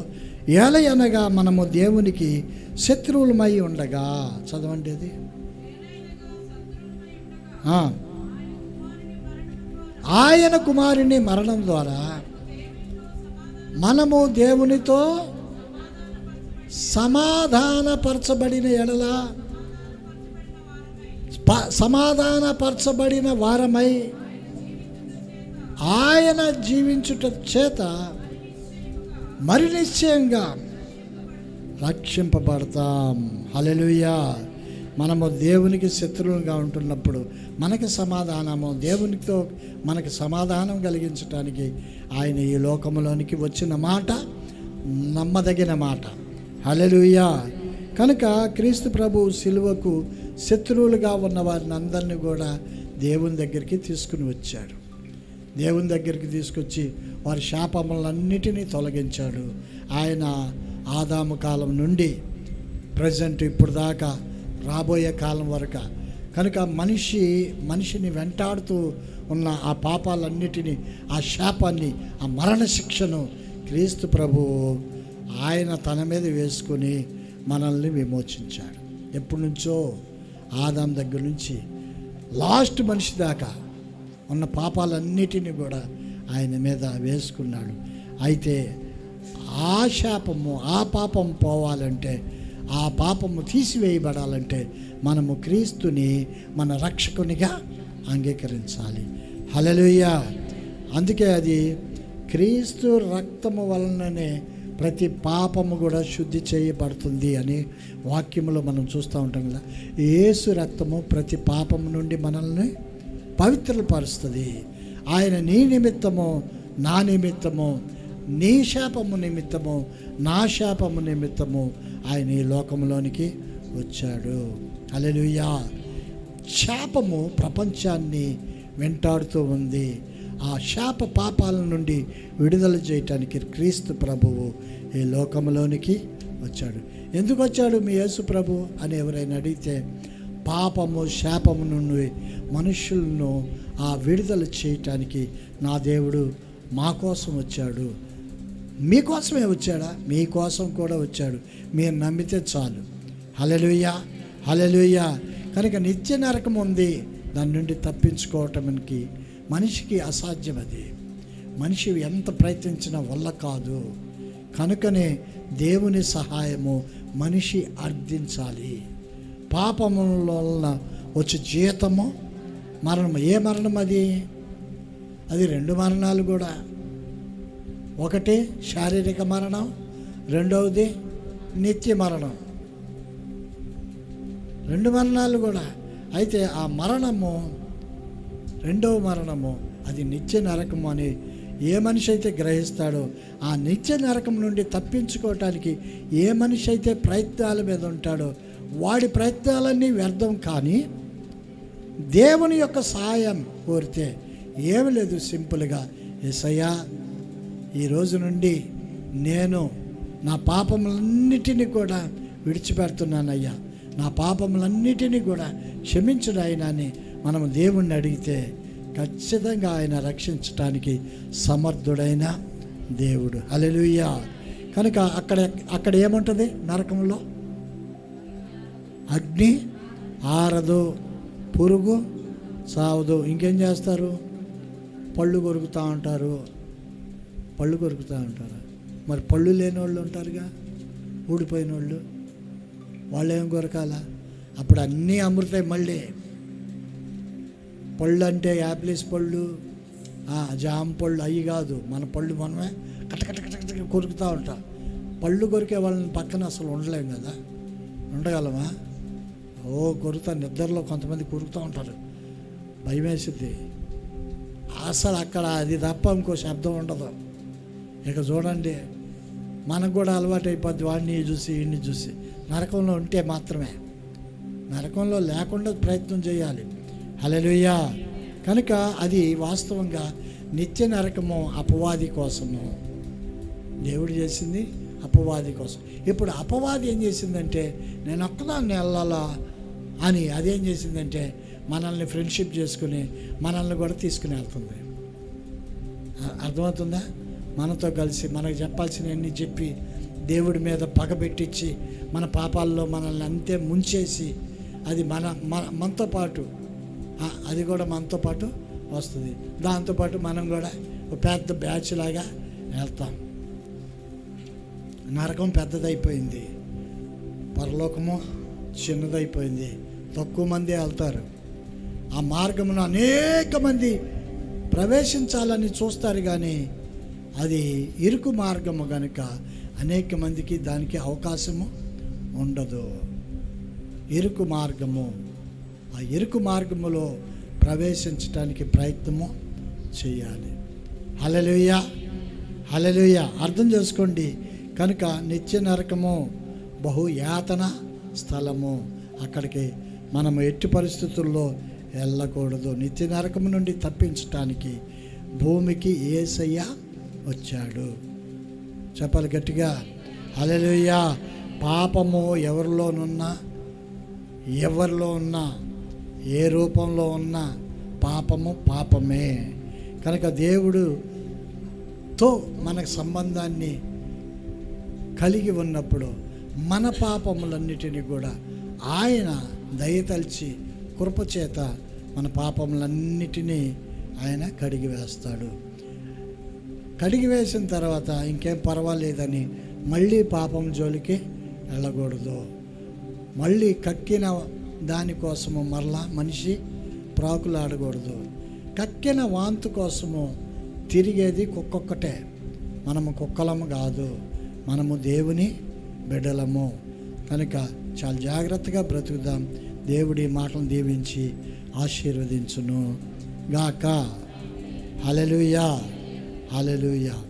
ఏలయనగా మనము దేవునికి శత్రువులమై ఉండగా, చదవండి అది, ఆయన కుమారుని మరణం ద్వారా మనము దేవునితో సమాధానపరచబడిన ఎడల, సమాధానపరచబడిన వారమై ఆయన జీవించుట చేత మరి నిశ్చయంగా రక్షింపబడతాం. హల్లెలూయా. మనము దేవునికి శత్రువులుగా ఉంటున్నప్పుడు మనకి సమాధానము, దేవునితో మనకి సమాధానం కలిగించడానికి ఆయన ఈ లోకంలోనికి వచ్చిన మాట నమ్మదగిన మాట. హల్లెలూయా. కనుక క్రీస్తు ప్రభు సిలువకు శత్రువులుగా ఉన్న వారిని అందరినీ కూడా దేవుని దగ్గరికి తీసుకుని వచ్చాడు. దేవుని దగ్గరికి తీసుకొచ్చి వారి శాపములన్నిటినీ తొలగించాడు. ఆయన ఆదాము కాలం నుండి ప్రజెంట్ ఇప్పుడు దాకా రాబోయే కాలం వరకు. కనుక మనిషిని వెంటాడుతూ ఉన్న ఆ పాపాలన్నిటినీ, ఆ శాపాన్ని, ఆ మరణ శిక్షను క్రీస్తు ప్రభువు ఆయన తన మీద వేసుకొని మనల్ని విమోచించాడు. ఎప్పటి నుంచో ఆదాం దగ్గర నుంచి లాస్ట్ మనిషి దాకా ఉన్న పాపాలన్నిటినీ కూడా ఆయన మీద వేసుకున్నాడు. అయితే ఆ శాపము, ఆ పాపం పోవాలంటే, ఆ పాపము తీసివేయబడాలంటే మనము క్రీస్తుని మన రక్షకునిగా అంగీకరించాలి. హల్లెలూయా. అందుకే అది క్రీస్తు రక్తము వలననే ప్రతి పాపము కూడా శుద్ధి చేయబడుతుంది అని వాక్యములో మనం చూస్తూ ఉంటాం కదా. యేసు రక్తము ప్రతి పాపము నుండి మనల్ని పవిత్రపరుస్తుంది. ఆయన నీ నిమిత్తము, నా నిమిత్తము, నీ శాపము నిమిత్తము, నా శాపము నిమిత్తము ఆయన ఈ లోకంలోనికి వచ్చాడు. హల్లెలూయా. శాపము ప్రపంచాన్ని వెంటాడుతూ ఉంది. ఆ శాప పాపాల నుండి విడుదల చేయటానికి క్రీస్తు ప్రభువు ఈ లోకంలోనికి వచ్చాడు. ఎందుకు వచ్చాడు మీ యేసు ప్రభు అని ఎవరైనా అడిగితే, పాపము శాపము నుండి మనుషులను ఆ విడుదల చేయటానికి నా దేవుడు మా కోసం వచ్చాడు. మీకోసమే వచ్చాడా? మీకోసం కూడా వచ్చాడు. మీరు నమ్మితే చాలు. హల్లెలూయా, హల్లెలూయా. కనుక నిత్య నరకం ఉంది, దాని నుండి తప్పించుకోవటానికి మనిషికి అసాధ్యం. అది మనిషి ఎంత ప్రయత్నించినా వల్ల కాదు. కనుకనే దేవుని సహాయము మనిషి అర్థించాలి. పాపముల వలన వచ్చే జీతము మరణం. ఏ మరణం అది? అది 2 మరణాలు కూడా. ఒకటి శారీరక మరణం, రెండవది నిత్య మరణం. 2 మరణాలు కూడా. అయితే ఆ మరణము, రెండవ మరణము, అది నిత్య నరకము అని ఏ మనిషి అయితే గ్రహిస్తాడో, ఆ నిత్య నరకం నుండి తప్పించుకోవటానికి ఏ మనిషి అయితే ప్రయత్నాల మీద ఉంటాడో వాడి ప్రయత్నాలన్నీ వ్యర్థం. కానీ దేవుని యొక్క సహాయం కోరితే ఏమి లేదు, సింపుల్గా యేసయ్యా ఈ రోజు నుండి నేను నా పాపములన్నిటినీ కూడా విడిచిపెడుతున్నానయ్యా, నా పాపములన్నిటినీ కూడా క్షమించుడు ఆయన అని మనం దేవుణ్ణి అడిగితే ఖచ్చితంగా ఆయన రక్షించటానికి సమర్థుడైన దేవుడు. హల్లెలూయా. కనుక అక్కడ ఏముంటుంది? నరకంలో అగ్ని ఆరదు, పురుగు సావదు. ఇంకేం చేస్తారు? పళ్ళు కొరుకుతూ ఉంటారు. పళ్ళు కొరుకుతూ ఉంటారు. మరి పళ్ళు లేని వాళ్ళు ఉంటారుగా, ఊడిపోయిన వాళ్ళు ఏం కొరకాలా? అప్పుడు అన్నీ అమృతాయి. మళ్ళీ పళ్ళు అంటే యాపిల్స్ పళ్ళు, జామ పళ్ళు అవి కాదు. మన పళ్ళు మనమే కట్ట కొరుకుతూ ఉంటాం. పళ్ళు కొరికే వాళ్ళని పక్కన అసలు ఉండలేం కదా. ఉండగలమా? కొరుకుతా. నిద్రలో కొంతమంది కొరుకుతూ ఉంటారు, భయం వేసిద్ది అసలు. అక్కడ అది తప్ప ఇంకో శబ్దం ఉండదు. ఇక చూడండి, మనకు కూడా అలవాటు అయిపోద్ది వాడిని చూసి వీడిని చూసి. నరకంలో ఉంటే మాత్రమే, నరకంలో లేకుండా ప్రయత్నం చేయాలి. హల్లెలూయా. కనుక అది వాస్తవంగా నిత్య నరకము అపవాది కోసము దేవుడు చేసింది, అపవాది కోసం. ఇప్పుడు అపవాది ఏం చేసిందంటే, నేను ఒక్కదాన్ని వెళ్ళాలా అని అదేం చేసిందంటే మనల్ని ఫ్రెండ్షిప్ చేసుకుని మనల్ని కూడా తీసుకుని వెళ్తుంది. అర్థమవుతుందా? మనతో కలిసి మనకు చెప్పాల్సినవన్నీ చెప్పి దేవుడి మీద పగబెట్టించి మన పాపాల్లో మనల్ని అంతే ముంచేసి అది మనతో పాటు, అది కూడా మనతో పాటు వస్తుంది. దాంతోపాటు మనం కూడా ఒక పెద్ద బ్యాచ్ లాగా వెళ్తాం. నరకం పెద్దదైపోయింది, పరలోకము చిన్నదైపోయింది. తక్కువ మంది వెళ్తారు. ఆ మార్గమును అనేక మంది ప్రవేశించాలని చూస్తారు, కానీ అది ఇరుకు మార్గము కనుక అనేక మందికి దానికి అవకాశము ఉండదు. ఇరుకు మార్గము, ఆ ఇరుకు మార్గములో ప్రవేశించడానికి ప్రయత్నము చేయాలి. హల్లెలూయా, హల్లెలూయా. అర్థం చేసుకోండి. కనుక నిత్య నరకము బహు యాతన స్థలము. అక్కడికి మనము ఎట్టి పరిస్థితుల్లో వెళ్ళకూడదు. నిత్య నరకము నుండి తప్పించటానికి భూమికి యేసయ్య వచ్చాడు. చెప్పాలి గట్టిగా, హల్లెలూయా. పాపము ఎవరిలో ఉన్నా ఏ రూపంలో ఉన్నా పాపము పాపమే. కనుక దేవుడితో మనకు సంబంధాన్ని కలిగి ఉన్నప్పుడు మన పాపములన్నిటినీ కూడా ఆయన దయతలిచి కృపచేత మన పాపములన్నిటినీ ఆయన కడిగి వేస్తాడు. కడిగి వేసిన తర్వాత ఇంకేం పర్వాలేదని మళ్ళీ పాపం జోలికి వెళ్ళకూడదు. మళ్ళీ కక్కిన దానికోసము మరలా మనిషి ప్రాకులాడకూడదు. కక్కిన వాంతు కోసము తిరిగేది కుక్కొక్కటే. మనము కుక్కలము కాదు, మనము దేవుని బిడ్డలము. కనుక చాలా జాగ్రత్తగా బ్రతుకుదాం. దేవుడి మాటలను దీవించి ఆశీర్వదించును గాక. హల్లెలూయా, హల్లెలూయా.